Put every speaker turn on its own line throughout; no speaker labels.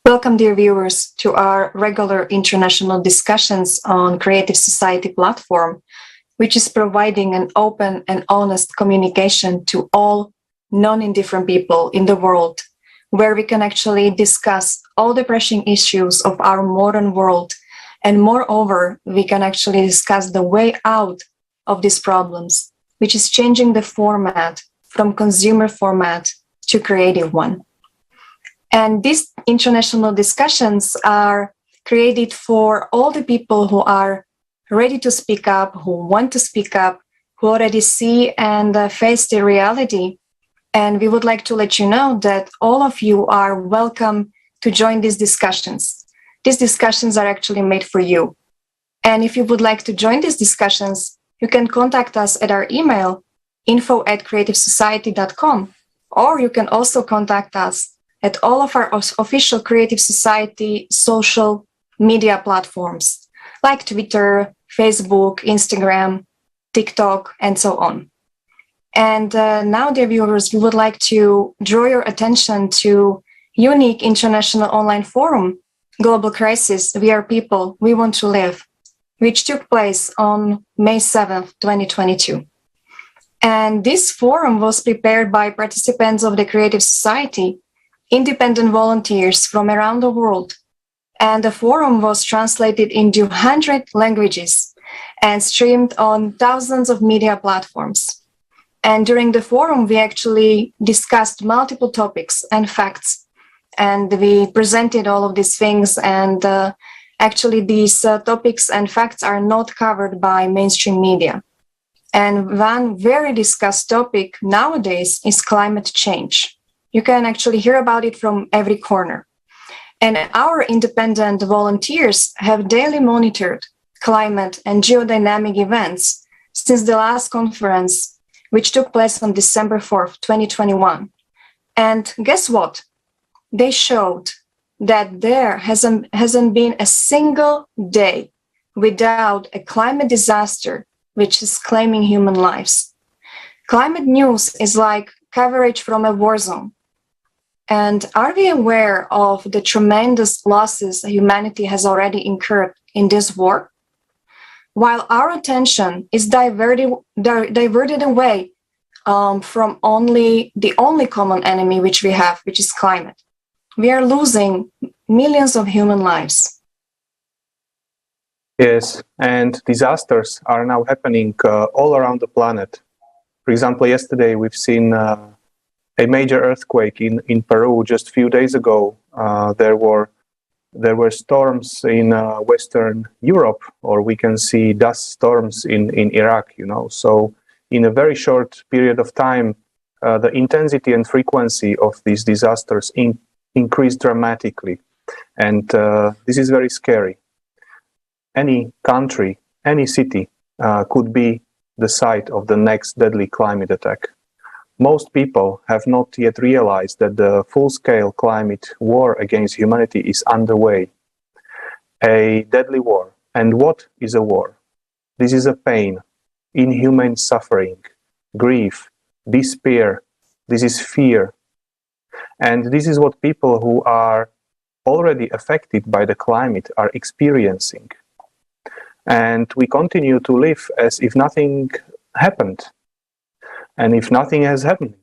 Welcome, dear viewers, to our regular international discussions on Creative Society platform, which is providing an open and honest communication to all non-indifferent people in the world, where we can actually discuss all the pressing issues of our modern world. And moreover, we can actually discuss the way out of these problems, which is changing the format from consumer format to creative one. And these international discussions are created for all the people who are ready to speak up, who want to speak up, who already see and face the reality. And we would like to let you know that all of you are welcome to join these discussions. These discussions are actually made for you. And if you would like to join these discussions, you can contact us at our email, info@creativesociety.com, or you can also contact us at all of our official Creative Society social media platforms, like Twitter, Facebook, Instagram, TikTok, and so on. And now, dear viewers, we would like to draw your attention to unique international online forum, Global Crisis, We Are People, We Want to Live, which took place on May 7th, 2022. And this forum was prepared by participants of the Creative Society, independent volunteers from around the world. And the forum was translated into 100 languages and streamed on thousands of media platforms. And during the forum, we actually discussed multiple topics and facts. And we presented all of these things. And actually, these topics and facts are not covered by mainstream media. And one very discussed topic nowadays is climate change. You can actually hear about it from every corner. And our independent volunteers have daily monitored climate and geodynamic events since the last conference, which took place on December 4th, 2021. And guess what? They showed that there hasn't been a single day without a climate disaster which is claiming human lives. Climate news is like coverage from a war zone. And are we aware of the tremendous losses humanity has already incurred in this war? While our attention is diverted away from the only common enemy which we have, which is climate, we are losing millions of human lives.
Yes, and disasters are now happening all around the planet. For example, yesterday we've seen a major earthquake in Peru just a few days ago. There were storms in Western Europe, or we can see dust storms in Iraq, So in a very short period of time, the intensity and frequency of these disasters increased dramatically. And this is very scary. Any country, any city could be the site of the next deadly climate attack. Most people have not yet realized that the full-scale climate war against humanity is underway. A deadly war. And what is a war? This is a pain, inhumane suffering, grief, despair. This is fear. And this is what people who are already affected by the climate are experiencing. And we continue to live as if nothing happened. And if nothing is happening,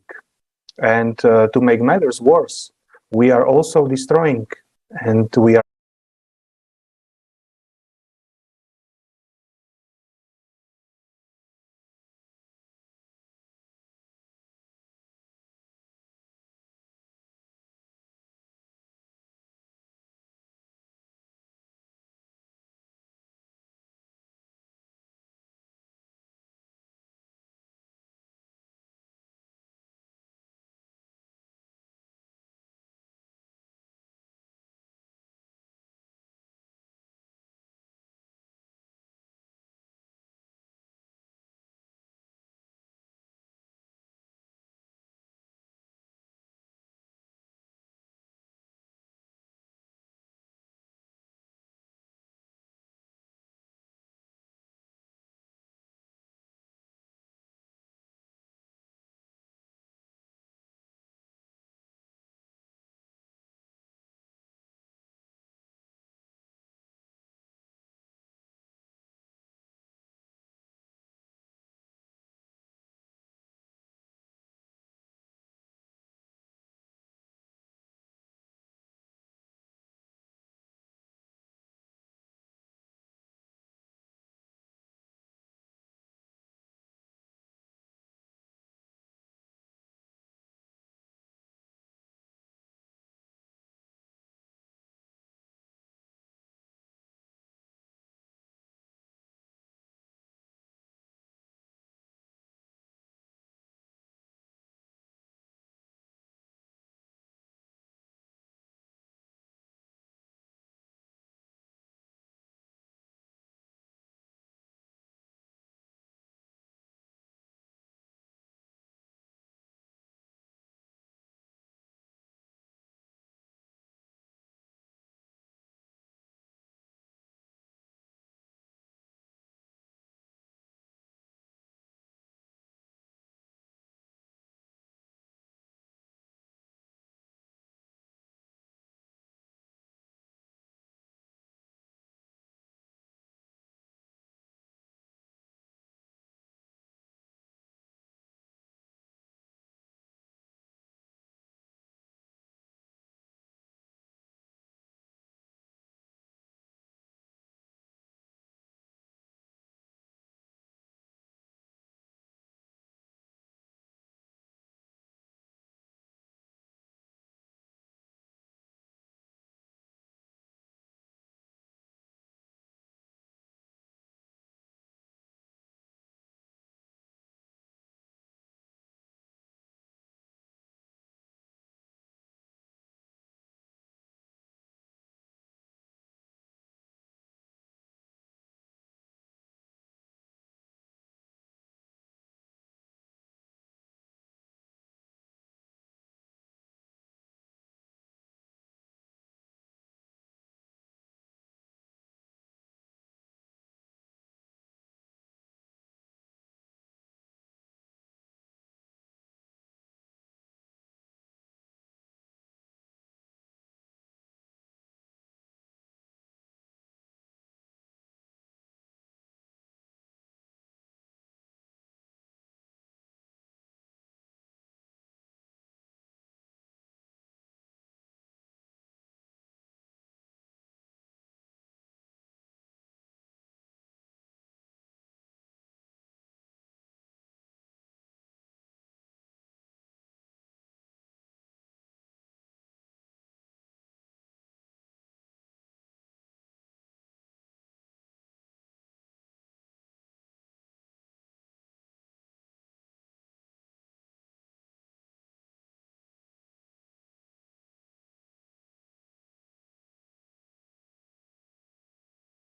and to make matters worse, we are also destroying, and we are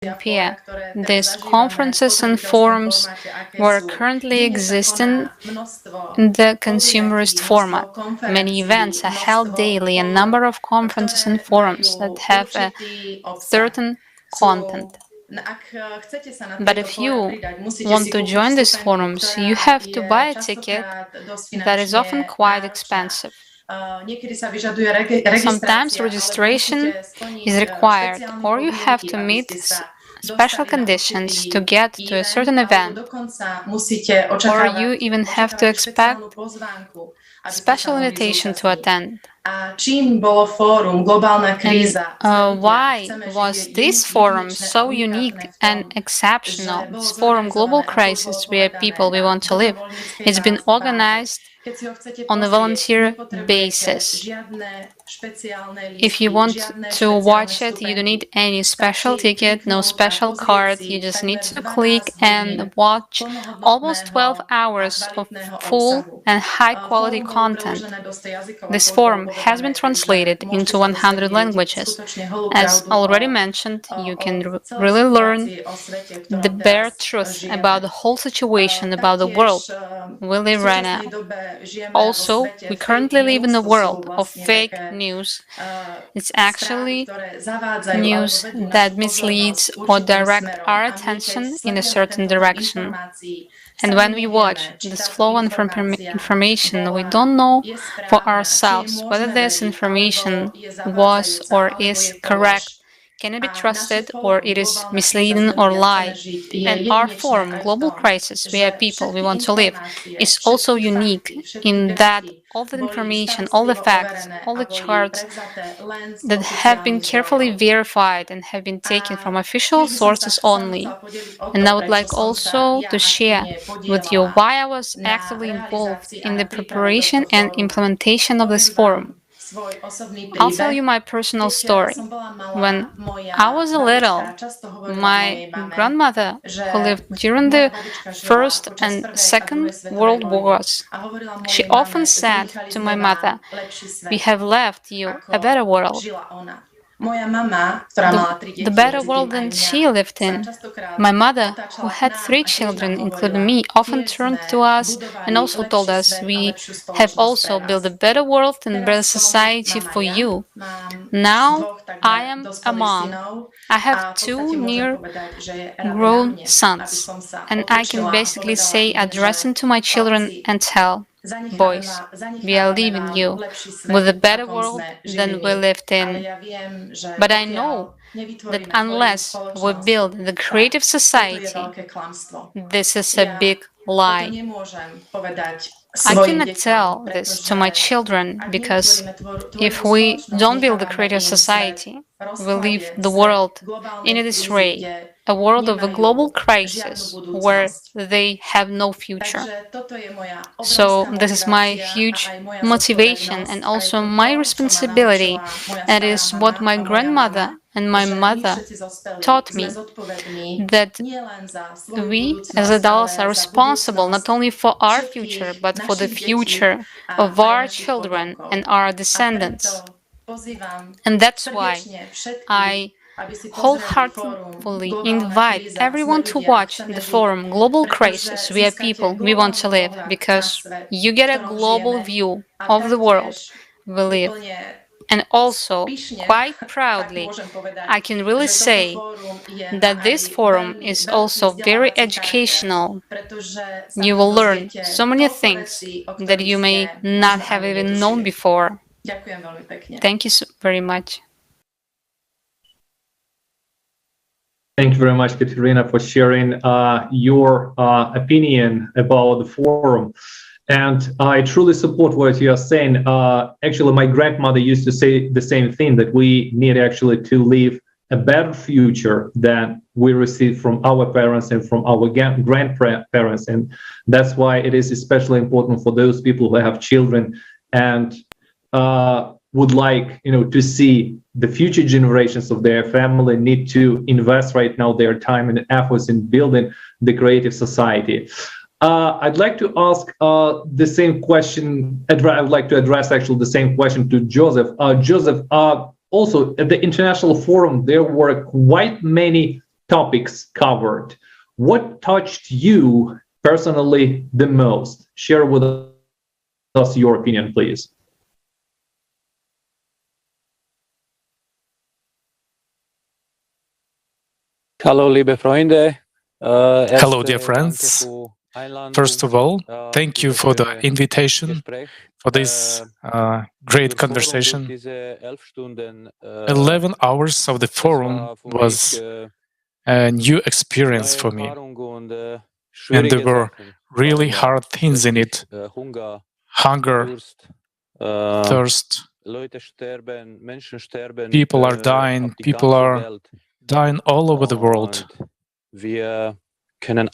peer. These conferences and forums were currently existing in the consumerist format. Many events are held daily, a number of conferences and forums that have a certain content. But if you want to join these forums, you have to buy a ticket that is often quite expensive. Sometimes registration is required, or you have to meet special conditions to get to a certain event, or you even have to expect special invitation to attend. And why was this forum so unique and exceptional? This forum, Global Crisis, We Are People, We Want to Live, it's been organized on a volunteer basis. If you want to watch it, you don't need any special ticket, no special card. You just need to click and watch almost 12 hours of full and high quality content. This forum has been translated into 100 languages. As already mentioned, you can really learn the bare truth about the whole situation, about the world we live right now. Also, we currently live in a world of fake news. It's actually news that misleads or direct our attention in a certain direction. And when we watch this flow of information, we don't know for ourselves whether this information was or is correct, can it be trusted, or it is misleading or lie. And our forum, Global Crisis, We Are People, We Want to Live, is also unique in that all the information, all the facts, all the charts that have been carefully verified and have been taken from official sources only. And I would like also to share with you why I was actively involved in the preparation and implementation of this forum. I'll tell you my personal story. When I was a little, my grandmother, who lived during the First and Second World Wars, she often said to my mother, "We have left you a better world." The better world than she lived in. My mother, who had 3 children, including me, often turned to us and also told us, "We have also built a better world and better society for you." Now I am a mom. I have 2 near-grown sons, and I can basically say, addressing to my children and tell, "Boys, we are leaving you with a better world than we lived in." But I know that unless we build the creative society, this is a big lie. I cannot tell this to my children because if we don't build the creative society, we leave the world in a disarray, a world of a global crisis where they have no future. So this is my huge motivation and also my responsibility. And it is what my grandmother and my mother taught me, that we as adults are responsible not only for our future, but for the future of our children and our descendants. And that's why I wholeheartedly invite everyone to watch the forum Global Crisis, We Are People, We Want to Live, because you get a global view of the world we live. And also, quite proudly, I can really say that this forum is also very educational. You will learn so many things that you may not have even known before. Thank you so very much.
Thank you very much, Katarína, for sharing your opinion about the forum. And I truly support what you are saying. Actually, my grandmother used to say the same thing, that we need actually to live a better future than we received from our parents and from our grandparents. And that's why it is especially important for those people who have children and would like, to see the future generations of their family need to invest right now their time and efforts in building the creative society. I'd like to ask the same question. I'd like to address actually the same question to Josip. Josip, also at the International Forum, there were quite many topics covered, what touched you personally the most? Share with us your opinion, please.
Hello, liebe Freunde.
Hello, dear friends. First of all, thank you for the invitation for this great conversation. 11 hours of the forum was a new experience for me, and there were really hard things in it: hunger, thirst, people are dying all over the world,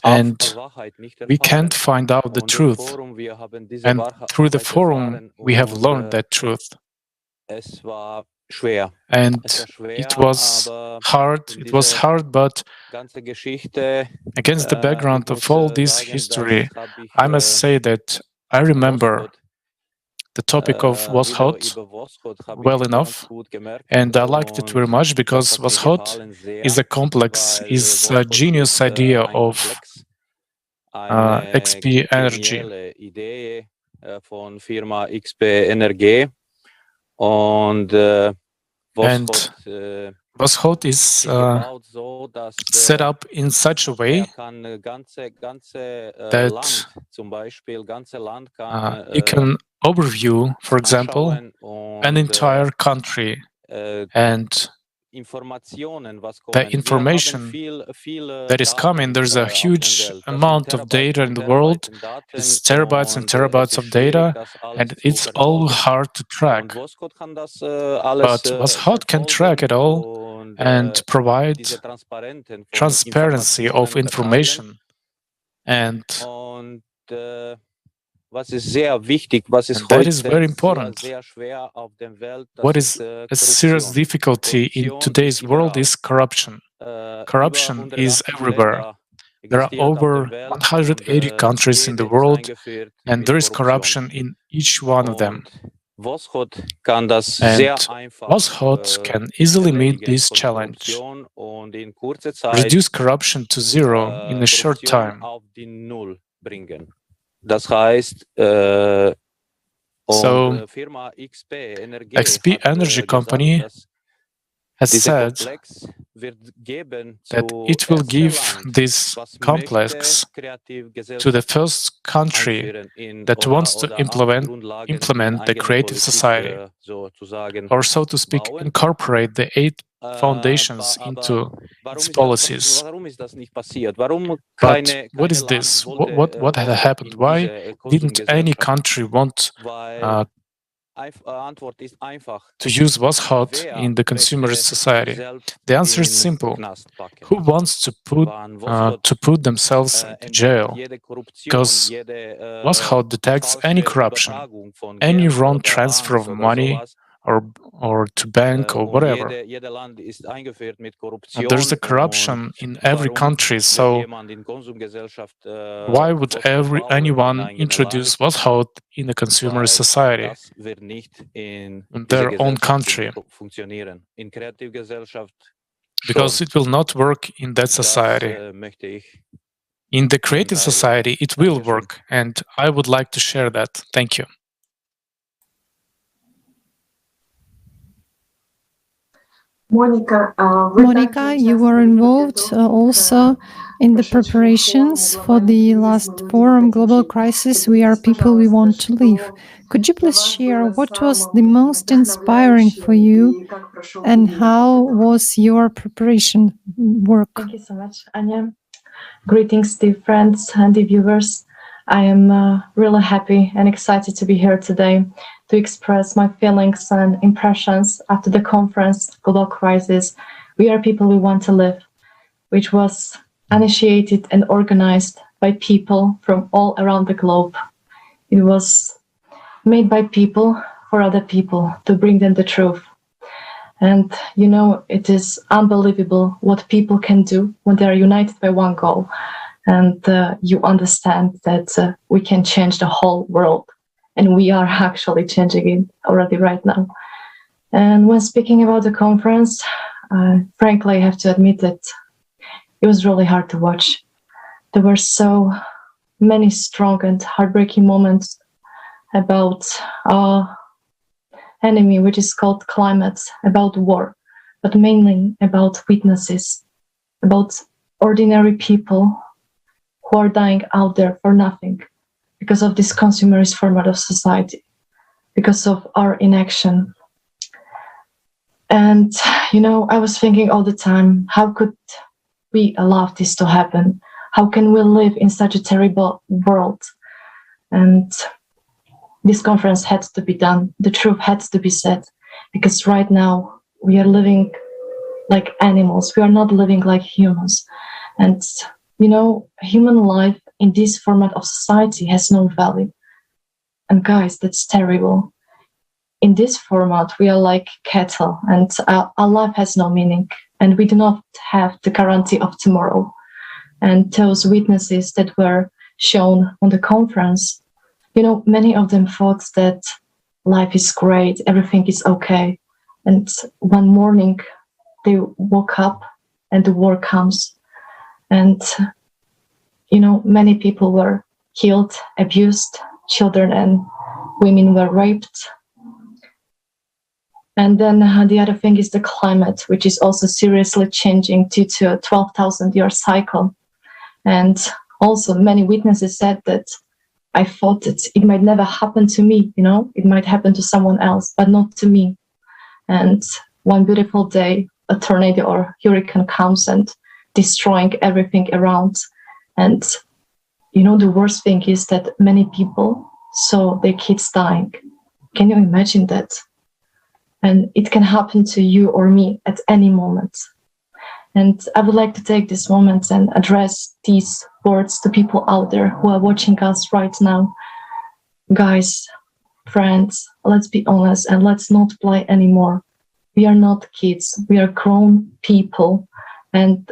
and we can't find out the truth. And through the forum, we have learned that truth. And it was hard, but against the background of all this history, I must say that I remember the topic of Voskhod well enough, and I liked it very much because Voskhod is a genius idea of XP Energy. And Voskhod is set up in such a way that you can overview, for example, an entire country, and the information that is coming, there's a huge amount of data in the world. It's terabytes and terabytes of data, and it's all hard to track. But Voskhod can track it all and provide transparency of information. And that is very important. What is a serious difficulty in today's world is corruption. Corruption is everywhere. There are over 180 countries in the world, and there is corruption in each one of them. And Voskhod can easily meet this challenge, reduce corruption to zero in a short time. So, XP Energy Company has said that it will give this complex to the first country that wants to implement the creative society, or so to speak, incorporate the 8 foundations into its policies. But what is this? What had happened? Why didn't any country want to use Voskhod in the consumerist society? The answer is simple. Who wants to put themselves into jail? Because Voskhod detects any corruption, any wrong transfer of money or to bank or whatever. And there's a corruption in every country, so why would anyone introduce Voskhod in a consumer society in their own country? Because it will not work in that society. In the creative society, it will work, and I would like to share that. Thank you.
Monika, you were involved also in the preparations for the last forum, Global Crisis, We Are People We Want to Live. Could you please share what was the most inspiring for you and how was your preparation work?
Thank you so much, Anya. Greetings, dear friends and dear viewers. I am really happy and excited to be here today to express my feelings and impressions after the conference Global Crisis, We Are People We Want to Live, which was initiated and organized by people from all around the globe. It was made by people for other people to bring them the truth. And, you know, it is unbelievable what people can do when they are united by one goal. And you understand that we can change the whole world. And we are actually changing it already right now. And when speaking about the conference, frankly, I have to admit that it was really hard to watch. There were so many strong and heartbreaking moments about our enemy, which is called climate, about war, but mainly about witnesses, about ordinary people who are dying out there for nothing because of this consumerist format of society, because of our inaction. And, I was thinking all the time, how could we allow this to happen? How can we live in such a terrible world? And this conference had to be done. The truth had to be said, because right now we are living like animals. We are not living like humans. And, human life in this format of society has no value. And guys, that's terrible. In this format, we are like cattle, and our life has no meaning, and we do not have the guarantee of tomorrow. And those witnesses that were shown on the conference, many of them thought that life is great, everything is okay. And one morning they woke up and the war comes. And, many people were killed, abused, children and women were raped. And then the other thing is the climate, which is also seriously changing due to a 12,000-year cycle. And also many witnesses said that I thought that it might never happen to me, it might happen to someone else, but not to me. And one beautiful day, a tornado or hurricane comes and destroying everything around. And, the worst thing is that many people saw their kids dying. Can you imagine that? And it can happen to you or me at any moment. And I would like to take this moment and address these words to people out there who are watching us right now. Guys, friends, let's be honest and let's not play anymore. We are not kids, we are grown people. And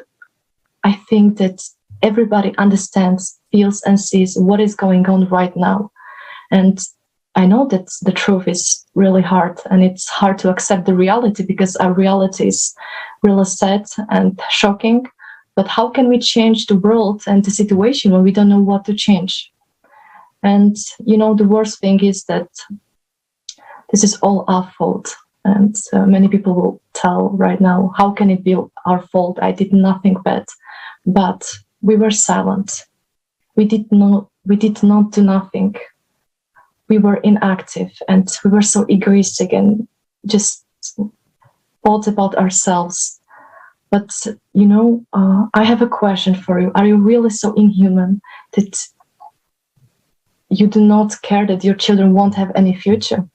I think that everybody understands, feels and sees what is going on right now. And I know that the truth is really hard, and it's hard to accept the reality because our reality is really sad and shocking. But how can we change the world and the situation when we don't know what to change? And, the worst thing is that this is all our fault. And many people will tell right now, how can it be our fault? I did nothing bad. But we were silent. We did not do nothing. We were inactive and we were so egoistic and just thought about ourselves. But, I have a question for you. Are you really so inhuman that you do not care that your children won't have any future?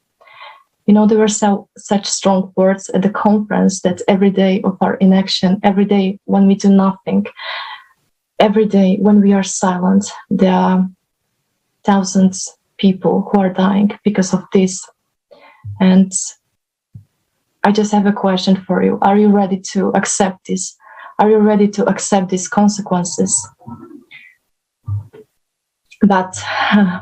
There were such strong words at the conference that every day of our inaction, every day when we do nothing, every day when we are silent, there are thousands people who are dying because of this. And I just have a question for you. Are you ready to accept this? Are you ready to accept these consequences? But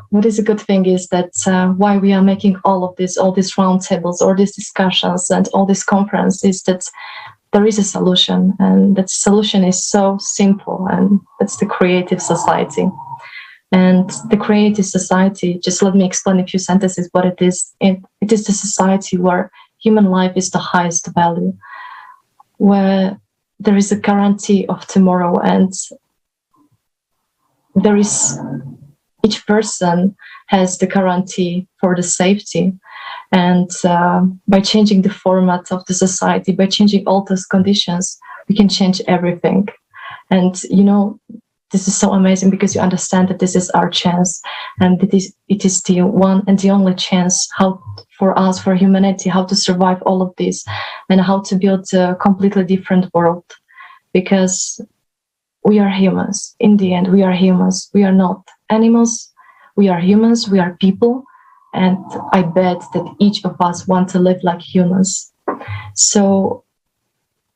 what is a good thing is that why we are making all these roundtables, all these discussions and all these conferences, that there is a solution, and that solution is so simple, and that's the creative society. And the creative society, just let me explain a few sentences what it is. It is the society where human life is the highest value, where there is a guarantee of tomorrow, and there is each person has the guarantee for the safety. And by changing the format of the society, by changing all those conditions, we can change everything. And this is so amazing because you understand that this is our chance, and it is the one and the only chance how for us, for humanity, how to survive all of this and how to build a completely different world. Because we are humans. In the end, we are humans. We are not animals. We are humans. We are people. And I bet that each of us want to live like humans. So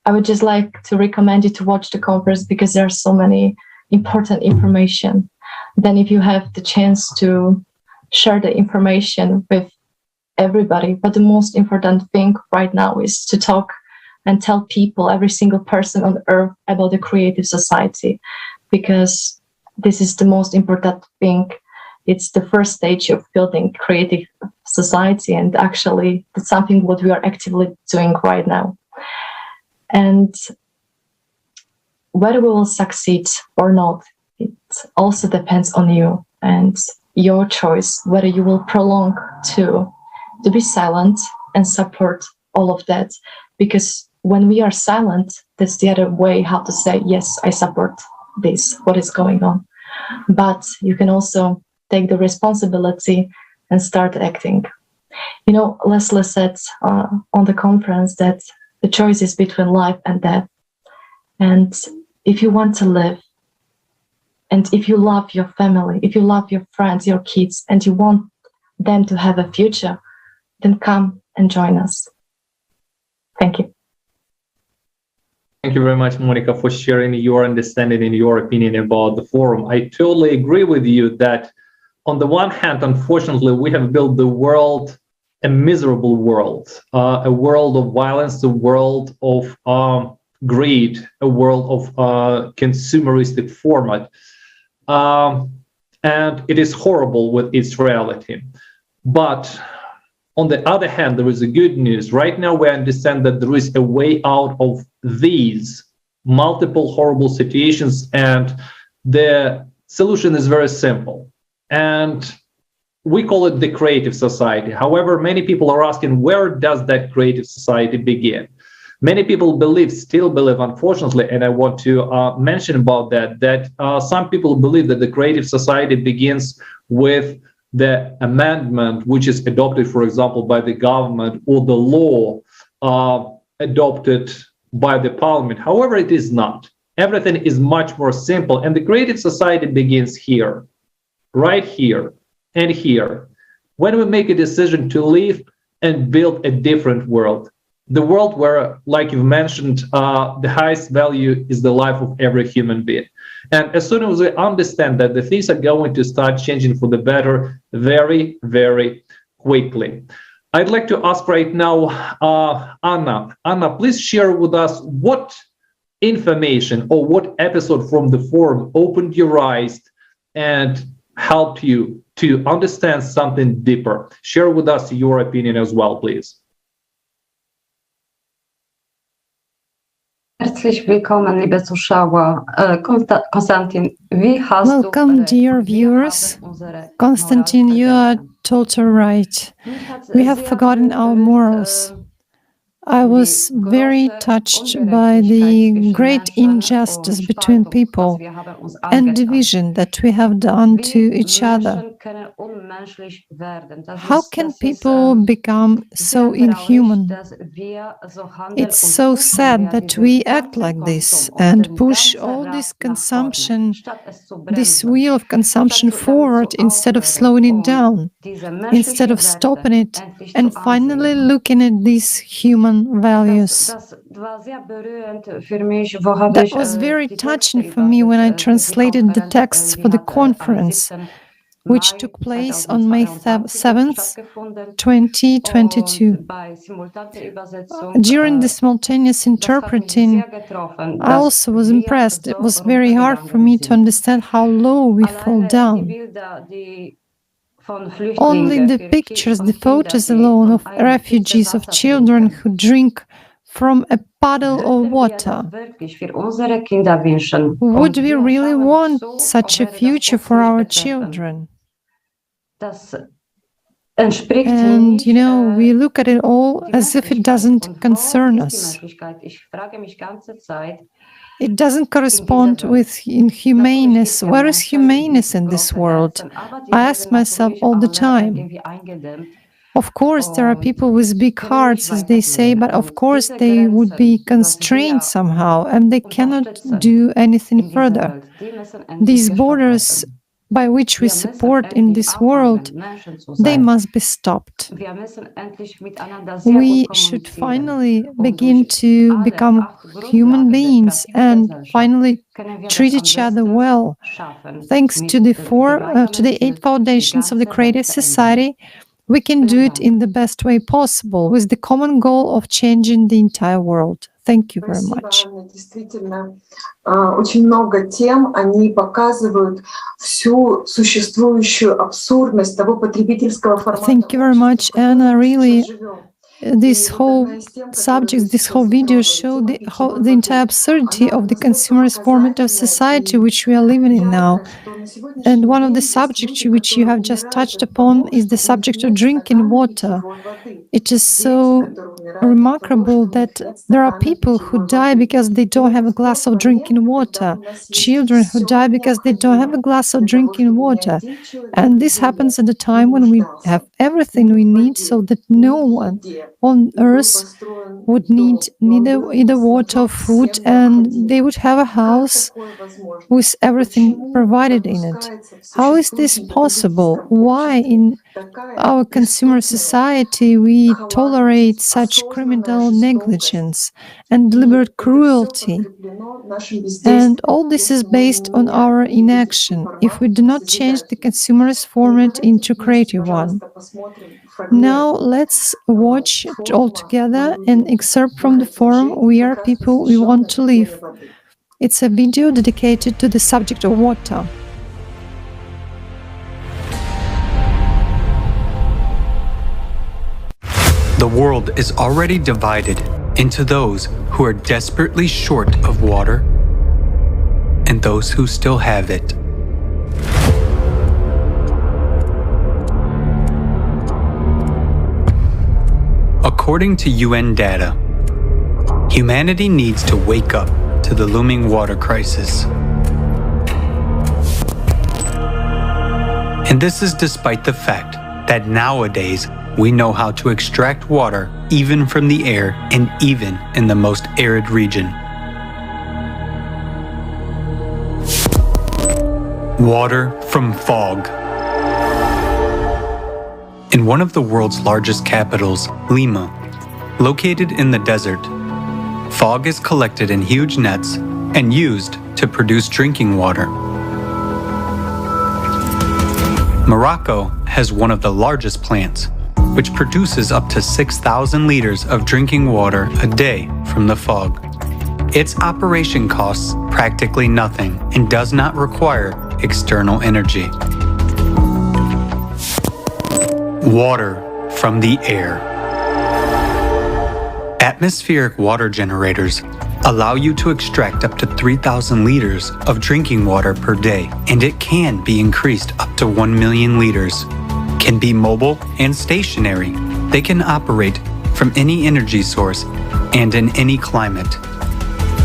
I would just like to recommend you to watch the conference because there are so many important information. Then if you have the chance to share the information with everybody, but the most important thing right now is to talk and tell people, every single person on earth, about the creative society, because this is the most important thing. It's the first stage of building creative society, and actually it's something what we are actively doing right now. And whether we will succeed or not, it also depends on you and your choice, whether you will prolong to be silent and support all of that. Because when we are silent, that's the other way how to say, yes, I support this, what is going on. But you can also take the responsibility and start acting. You know, Leslie said on the conference that the choice is between life and death. And if you want to live, and if you love your family, if you love your friends, your kids, and you want them to have a future, then come and join us. Thank you.
Thank you very much, Monika, for sharing your understanding and your opinion about the forum. I totally agree with you that on the one hand, unfortunately, we have built the world a miserable world, a world of violence, a world of greed, a world of consumeristic format. And it is horrible with its reality. But on the other hand, there is a good news. Right now, we understand that there is a way out of these multiple horrible situations, and the solution is very simple. And we call it the creative society. However, many people are asking, where does that creative society begin? Many people still believe, unfortunately, and I want to mention about that some people believe that the creative society begins with the amendment, which is adopted, for example, by the government, or the law adopted by the parliament. However, it is not. Everything is much more simple, and the creative society begins here, right here and here, when we make a decision to live and build a different world. The world where, like you mentioned, the highest value is the life of every human being. And as soon as we understand that, the things are going to start changing for the better very, very quickly. I'd like to ask right now, Anna. Anna, please share with us what information or what episode from the forum opened your eyes and helped you to understand something deeper. Share with us your opinion as well, please.
Welcome, dear viewers. Konstantin, you are totally right. We have forgotten our morals. I was very touched by the great injustice between people and division that we have done to each other. How can people become so inhuman? It's so sad that we act like this and push all this consumption, this wheel of consumption forward instead of slowing it down, instead of stopping it and finally looking at these human values. That was very touching for me when I translated the texts for the conference, which took place on May 7th, 2022. During the simultaneous interpreting, I also was impressed. It was very hard for me to understand how low we fall down. Only the pictures, the photos alone of refugees, of children who drink from a puddle of water. Would we really want such a future for our children? And, you know, we look at it all as if it doesn't concern us. It doesn't correspond with humaneness. Where is humaneness in this world? I ask myself all the time. Of course, there are people with big hearts, as they say, but of course they would be constrained somehow, and they cannot do anything further. These borders by which we support in this world, they must be stopped. We should finally begin to become human beings and finally treat each other well. Thanks to the 8 foundations of the Creative Society, We can do it in the best way possible with the common goal of changing the entire world. Thank you very much.
Очень много тем, они показывают всю существующую абсурдность того потребительского формата.
Thank you very much, Anna. Really, this whole subject, this whole video show the entire absurdity of the consumerist format of society which we are living in now. And one of the subjects which you have just touched upon is the subject of drinking water. It is so remarkable that there are people who die because they don't have a glass of drinking water, children who die because they don't have a glass of drinking water. And this happens at a time when we have everything we need so that no one on earth would need either water or food, and they would have a house with everything provided in it. How is this possible? Why in our consumer society we tolerate such criminal negligence and deliberate cruelty? And all this is based on our inaction if we do not change the consumerist format into creative one. Now let's watch all together an excerpt from the forum We Are People We Want to Live. It's a video dedicated to the subject of water.
The world is already divided into those who are desperately short of water and those who still have it. According to UN data, humanity needs to wake up to the looming water crisis. And this is despite the fact that nowadays we know how to extract water even from the air and even in the most arid region. Water from fog. In one of the world's largest capitals, Lima, located in the desert, fog is collected in huge nets and used to produce drinking water. Morocco has one of the largest plants, which produces up to 6,000 liters of drinking water a day from the fog. Its operation costs practically nothing and does not require external energy. Water from the air. Atmospheric water generators allow you to extract up to 3,000 liters of drinking water per day, and it can be increased up to 1 million liters. Can be mobile and stationary. They can operate from any energy source and in any climate,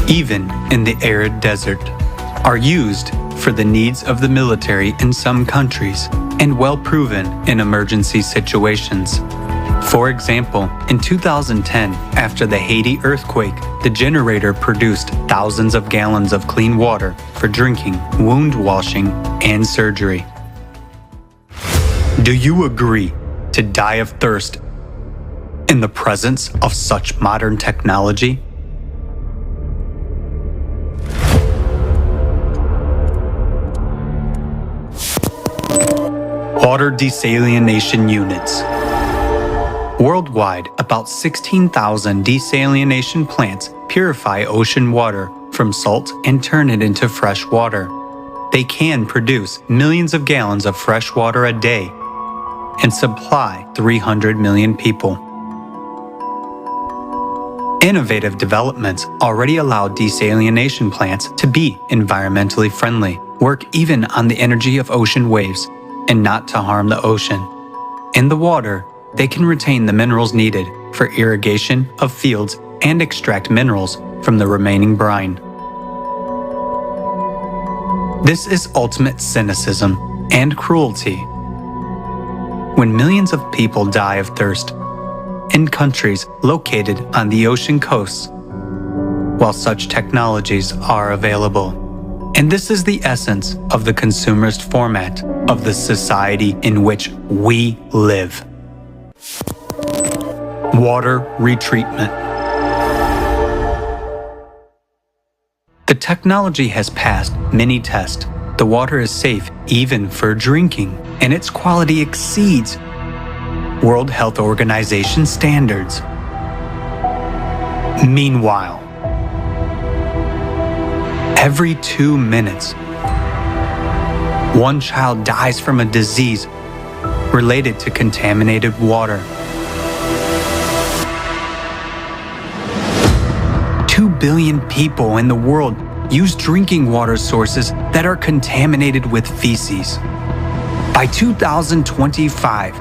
even in the arid desert, are used for the needs of the military in some countries and well proven in emergency situations. For example, in 2010, after the Haiti earthquake, the generator produced thousands of gallons of clean water for drinking, wound washing, and surgery. Do you agree to die of thirst in the presence of such modern technology? Water desalination units. Worldwide, about 16,000 desalination plants purify ocean water from salt and turn it into fresh water. They can produce millions of gallons of fresh water a day and supply 300 million people. Innovative developments already allow desalination plants to be environmentally friendly, work even on the energy of ocean waves, and not to harm the ocean. In the water, they can retain the minerals needed for irrigation of fields and extract minerals from the remaining brine. This is ultimate cynicism and cruelty. When millions of people die of thirst in countries located on the ocean coasts, while such technologies are available. And this is the essence of the consumerist format of the society in which we live. Water retreatment. The technology has passed many tests. The water is safe even for drinking, and its quality exceeds World Health Organization standards. Meanwhile, every 2 minutes, one child dies from a disease related to contaminated water. 2 billion people in the world use drinking water sources that are contaminated with feces. By 2025,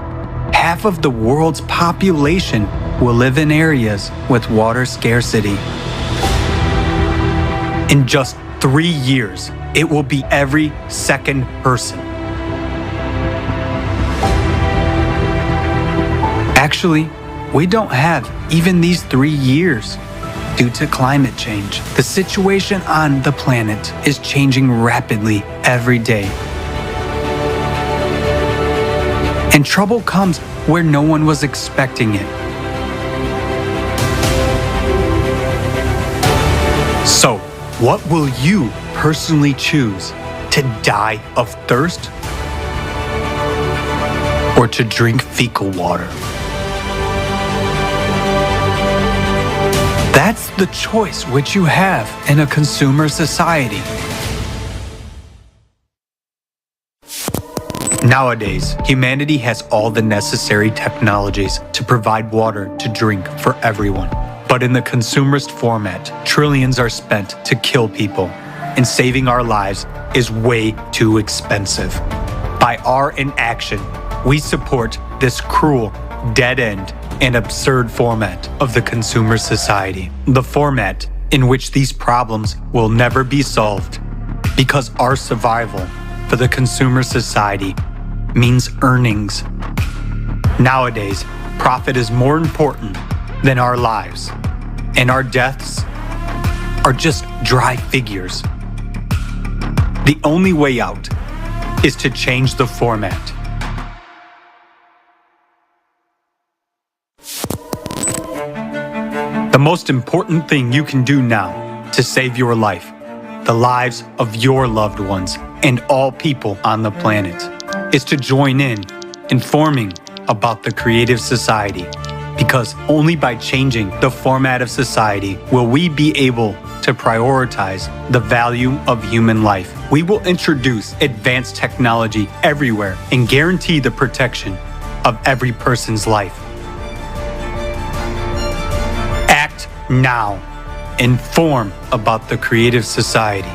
half of the world's population will live in areas with water scarcity. In just 3 years, it will be every second person. Actually, we don't have even these 3 years. Due to climate change, the situation on the planet is changing rapidly every day. And trouble comes where no one was expecting it. So, what will you personally choose? To die of thirst? Or to drink fecal water? That's the choice which you have in a consumer society. Nowadays, humanity has all the necessary technologies to provide water to drink for everyone. But in the consumerist format, trillions are spent to kill people, and saving our lives is way too expensive. By our inaction, we support this cruel, dead-end, and absurd format of the consumer society. The format in which these problems will never be solved, because our survival for the consumer society means earnings. Nowadays, profit is more important than our lives, and our deaths are just dry figures. The only way out is to change the format. The most important thing you can do now to save your life, the lives of your loved ones, and all people on the planet, is to join in informing about the creative society. Because only by changing the format of society will we be able to prioritize the value of human life. We will introduce advanced technology everywhere and guarantee the protection of every person's life. Act now. Inform about the creative society.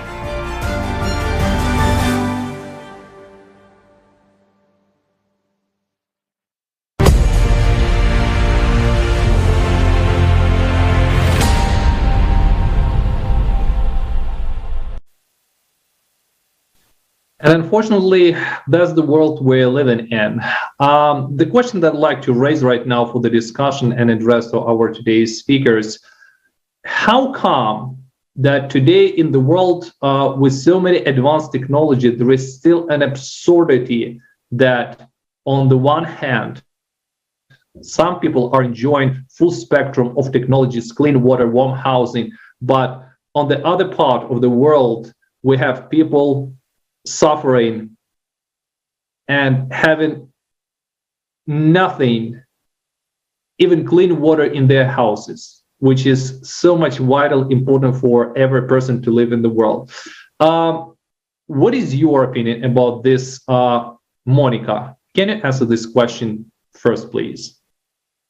And unfortunately, that's the world we're living in. The question that I'd like to raise right now for the discussion and address to our today's speakers, how come that today in the world with so many advanced technology, there is still an absurdity that on the one hand, some people are enjoying full spectrum of technologies, clean water, warm housing, but on the other part of the world, we have people suffering and having nothing, even clean water in their houses, which is so much vital, important for every person to live in the world. What is your opinion about this, Monika? Can you answer this question first, please?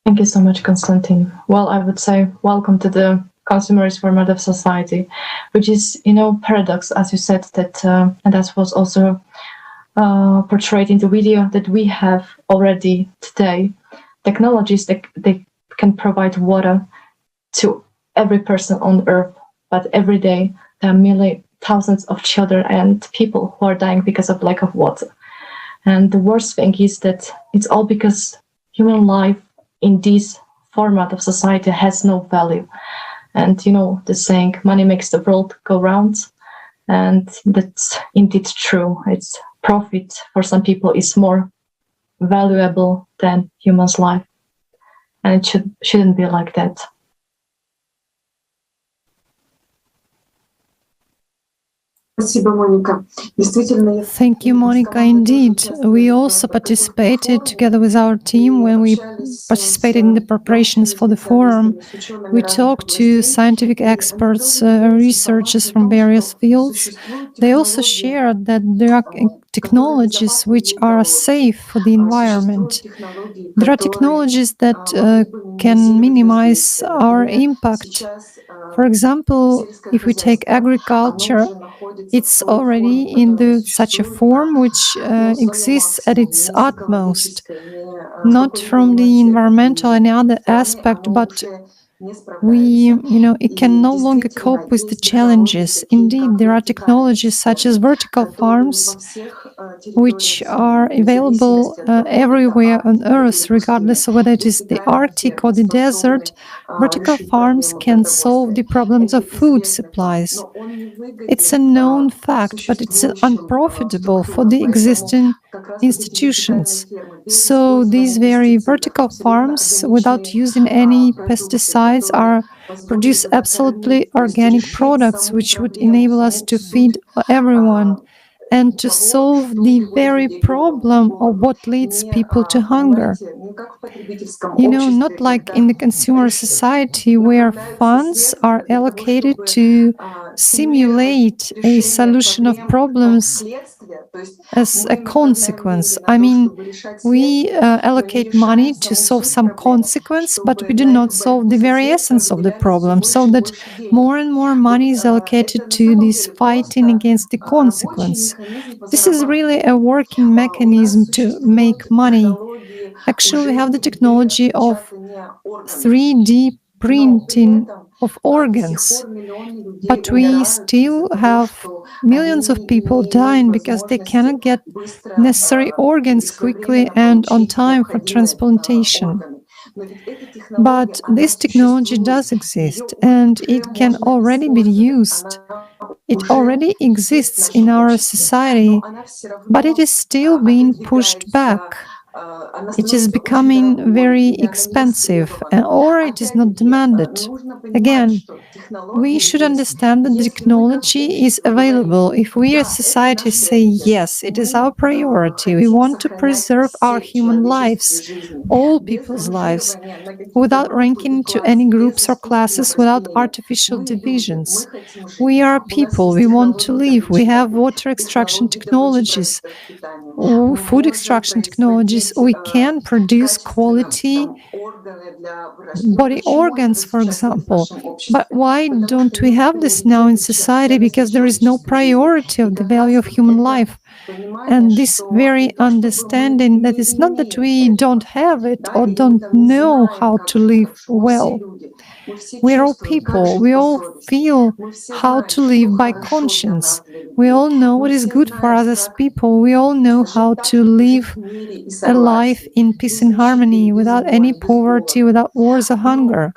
Thank you so much, Konstantin. Well, I would say welcome to the consumerist format of society, which is, paradox, as you said, that and that was also portrayed in the video, that we have already today technologies that they can provide water to every person on earth, but every day there are thousands of children and people who are dying because of lack of water. And the worst thing is that it's all because human life in this format of society has no value. And the saying, money makes the world go round, and that's indeed true. It's profit for some people is more valuable than human's life, and it shouldn't be like that.
Thank you, Monika. Indeed, we also participated together with our team when we participated in the preparations for the forum. We talked to scientific experts, researchers from various fields. They also shared that there are technologies which are safe for the environment. There are technologies that can minimize our impact. For example, if we take agriculture, it's already in such a form which exists at its utmost, not from the environmental and other aspect, but it can no longer cope with the challenges. Indeed, there are technologies such as vertical farms, which are available everywhere on Earth, regardless of whether it is the Arctic or the desert. Vertical farms can solve the problems of food supplies. It's a known fact, but it's unprofitable for the existing institutions. So these very vertical farms, without using any pesticides, produce absolutely organic products, which would enable us to feed everyone and to solve the very problem of what leads people to hunger. Not like in the consumer society where funds are allocated to simulate a solution of problems as a consequence. I mean, we allocate money to solve some consequence, but we do not solve the very essence of the problem, so that more and more money is allocated to this fighting against the consequence. This is really a working mechanism to make money. Actually, we have the technology of 3D printing of organs, but we still have millions of people dying because they cannot get necessary organs quickly and on time for transplantation. But this technology does exist, and it can already be used. It already exists in our society, but it is still being pushed back. It is becoming very expensive, or it is not demanded. Again, we should understand that the technology is available. If we as society say, yes, it is our priority, we want to preserve our human lives, all people's lives, without ranking to any groups or classes, without artificial divisions. We are people, we want to live, we have water extraction technologies, food extraction technologies, we can produce quality body organs, for example. But why don't we have this now in society? Because there is no priority of the value of human life. And this very understanding that it's not that we don't have it or don't know how to live well. We're all people. We all feel how to live by conscience. We all know what is good for us as people. We all know how to live a life in peace and harmony, without any poverty, without wars or hunger.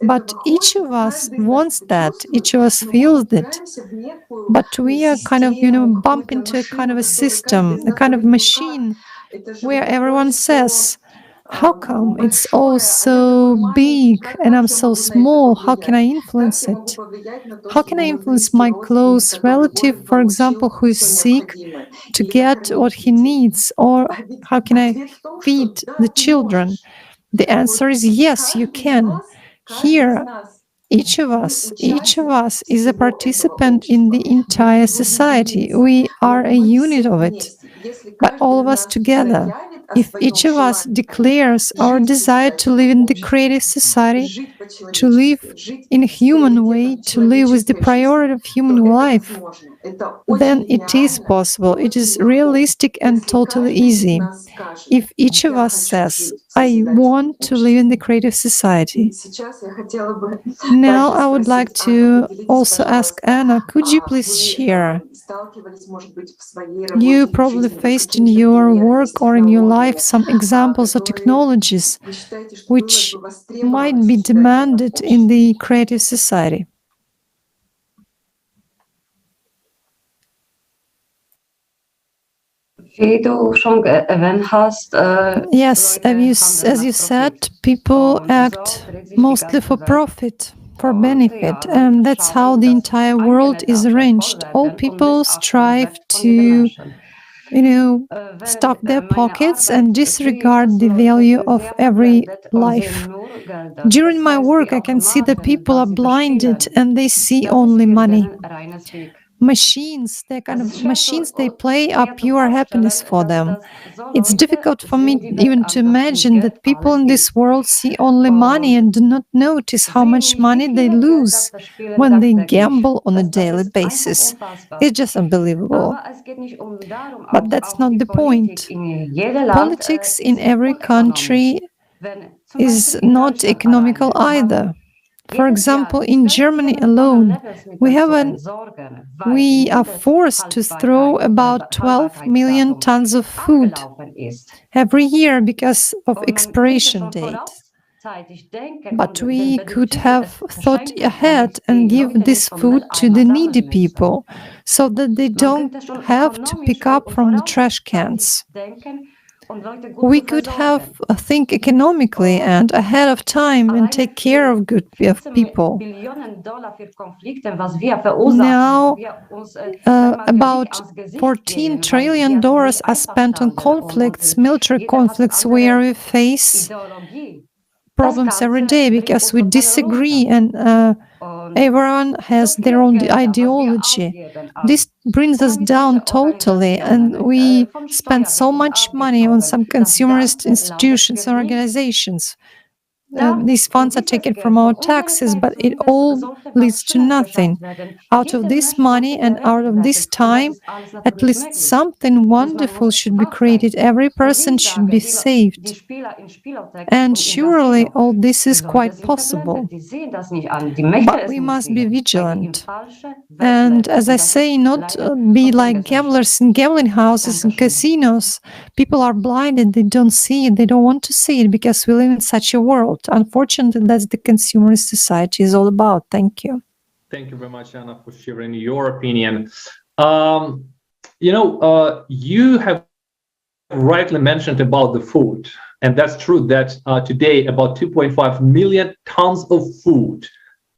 But each of us wants that. Each of us feels it. But we are kind of, bump into a kind of a system, a kind of machine where everyone says, how come it's all so big and I'm so small? How can I influence it? How can I influence my close relative, for example, who is sick, to get what he needs? Or how can I feed the children? The answer is yes, you can. Here, each of us is a participant in the entire society. We are a unit of it, but all of us together. If each of us declares our desire to live in the creative society, to live in a human way, to live with the priority of human life, then it is possible. It is realistic and totally easy. If each of us says, I want to live in the creative society. Now I would like to also ask Anna, could you please share? You probably faced in your work or in your life some examples of technologies which might be demanded in the creative society. Yes, as you said, people act mostly for profit. for benefit, and that's how the entire world is arranged. All people strive to, stuff their pockets and disregard the value of every life. During my work, I can see that people are blinded and they see only money. Machines, they play are pure happiness for them. It's difficult for me even to imagine that people in this world see only money and do not notice how much money they lose when they gamble on a daily basis. It's just unbelievable. But that's not the point. Politics in every country is not economical either. For example, in Germany alone, we are forced to throw about 12 million tons of food every year because of expiration date. But we could have thought ahead and give this food to the needy people so that they don't have to pick up from the trash cans. We could have think economically and ahead of time and take care of people. Now, about $14 trillion are spent on conflicts, military conflicts, where we face problems every day because we disagree and everyone has their own ideology. This brings us down totally, and we spend so much money on some consumerist institutions and organizations. These funds are taken from our taxes, but it all leads to nothing. Out of this money and out of this time, at least something wonderful should be created. Every person should be saved. And surely all this is quite possible. But we must be vigilant. And as I say, not be like gamblers in gambling houses and casinos. People are blinded, they don't see it, they don't want to see it because we live in such a world. Unfortunately, that's the consumerist society is all about. Thank you.
Thank you very much, Anna, for sharing your opinion. You have rightly mentioned about the food, and that's true that today about 2.5 million tons of food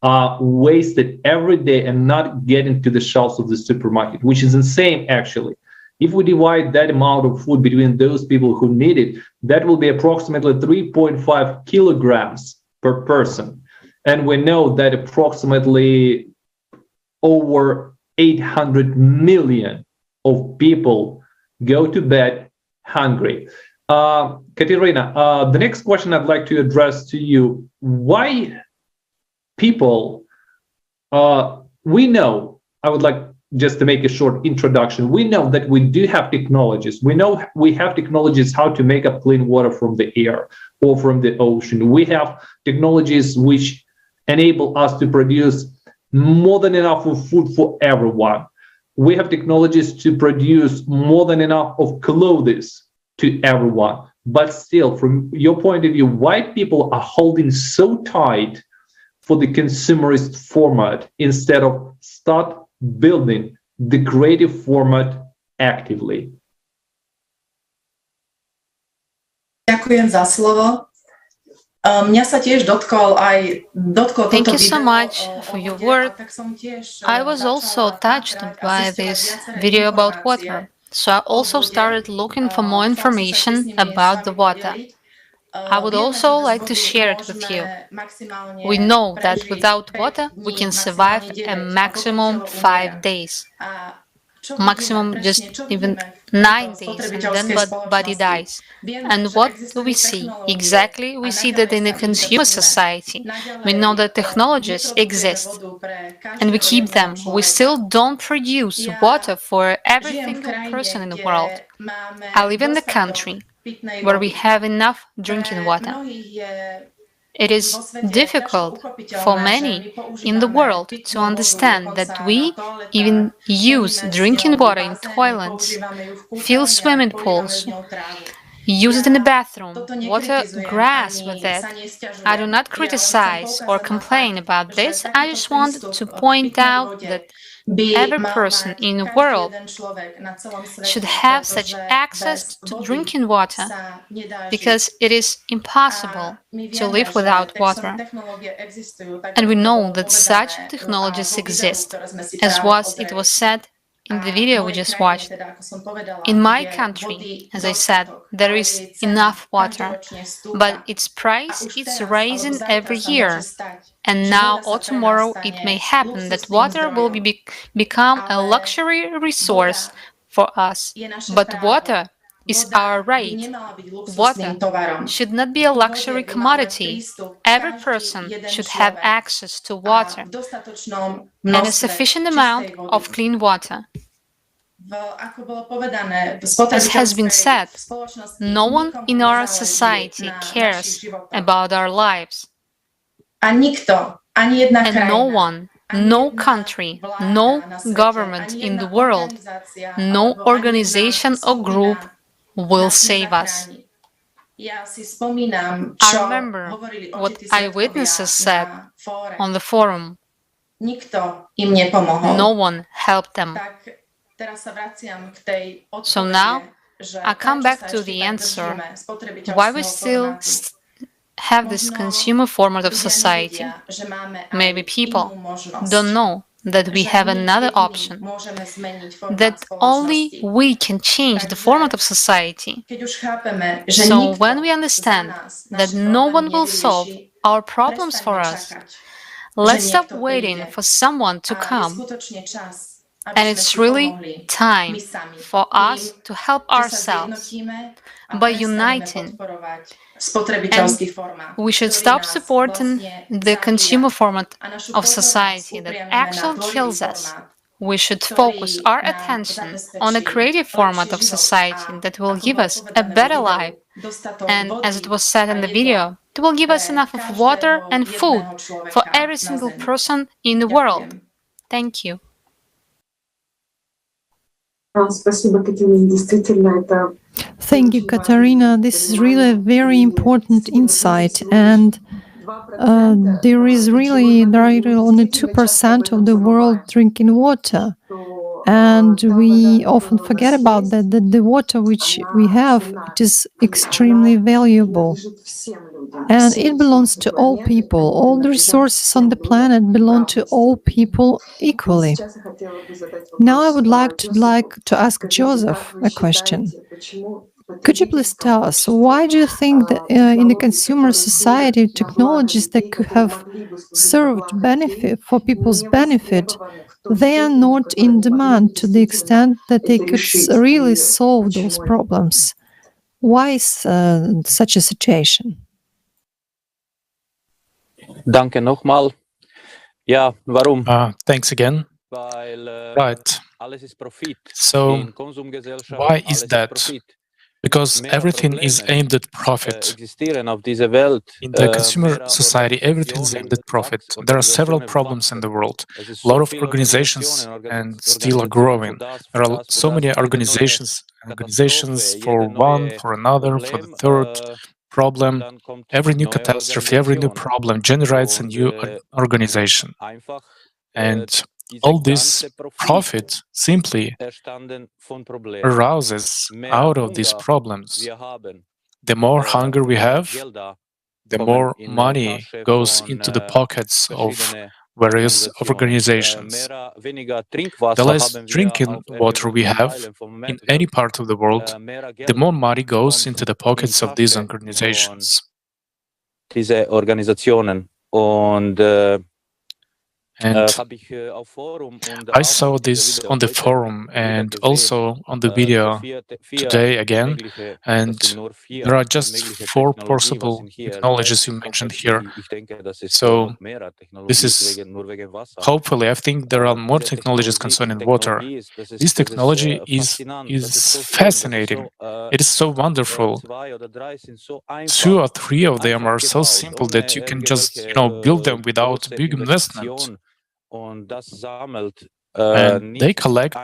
are wasted every day and not getting to the shelves of the supermarket, which is insane, actually. If we divide that amount of food between those people who need it, that will be approximately 3.5 kilograms per person. And we know that approximately over 800 million of people go to bed hungry. Katarína, the next question I'd like to address to you, why people, we know, I would like just to make a short introduction, we know that we do have technologies. We know we have technologies how to make up clean water from the air or from the ocean. We have technologies which enable us to produce more than enough of food for everyone. We have technologies to produce more than enough of clothes to everyone. But still, from your point of view, why people are holding so tight for the consumerist format instead of start building the creative format actively?
Ďakujem za slovo. Mňa sa tiež dotkol
Thank you so much for your work. I was also touched by this video about water, so I also started looking for more information about the water. I would also like to share it with you. We know that without water, we can survive a maximum 5 days. Maximum just even 9 days, and then body dies. And what do we see? Exactly, we see that in the consumer society, we know that technologies exist, and we keep them. We still don't produce water for every single person in the world. I live in the country where we have enough drinking water. It is difficult for many in the world to understand that we even use drinking water in toilets, fill swimming pools, Use it in the bathroom, water grass with it. I do not criticize or complain about this. I just want to point out that every person in the world should have such access to drinking water, because it is impossible to live without water. And we know that such technologies exist, as it was said in the video we just watched. In my country, as I said, there is enough water, but its price is rising every year. And now or tomorrow it may happen that water will become a luxury resource for us. But water is our right. Water should not be a luxury commodity. Every person should have access to water and a sufficient amount of clean water. As has been said, no one in our society cares about our lives. And no one, no country, no government in the world, no organization or group will save us. I remember what eyewitnesses said on the forum. No one helped them. So now I come back to the answer why we still have this consumer format of society. Maybe people don't know that we have another option, that only we can change the format of society. So when we understand that no one will solve our problems for us, let's stop waiting for someone to come. And it's really time for us to help ourselves by uniting. And we should stop supporting the consumer format of society that actually kills us. We should focus our attention on a creative format of society that will give us a better life. And as it was said in the video, it will give us enough of water and food for every single person in the world. Thank you.
Thank you, Katarína. This is really a very important insight, and there are only 2% of the world drinking water, and we often forget about that. That the water which we have, it is extremely valuable, and it belongs to all people. All the resources on the planet belong to all people equally. Now I would like to ask Joseph a question. Could you please tell us, why do you think that in the consumer society, technologies that could have served benefit for people's benefit, they are not in demand to the extent that they could really solve those problems? Why is such a situation?
Danke nochmal. Ja, warum?
Thanks again. Right. So, why is that? Because everything is aimed at profit. In the consumer society, everything is aimed at profit. There are several problems in the world. A lot of organizations and still are growing. There are so many organizations for one, for another, for the third problem. Every new catastrophe, every new problem generates a new organization. And all this profit simply arises out of these problems. The more hunger we have, the more money goes into the pockets of various organizations. The less drinking water we have in any part of the world, the more money goes into the pockets of these organizations. And I saw this on the forum and also on the video today again, and there are just 4 possible technologies you mentioned here. So this is, hopefully, I think there are more technologies concerning water. This technology is fascinating. It is so wonderful. 2 or 3 of them are so simple that you can just, build them without big investment. And they collect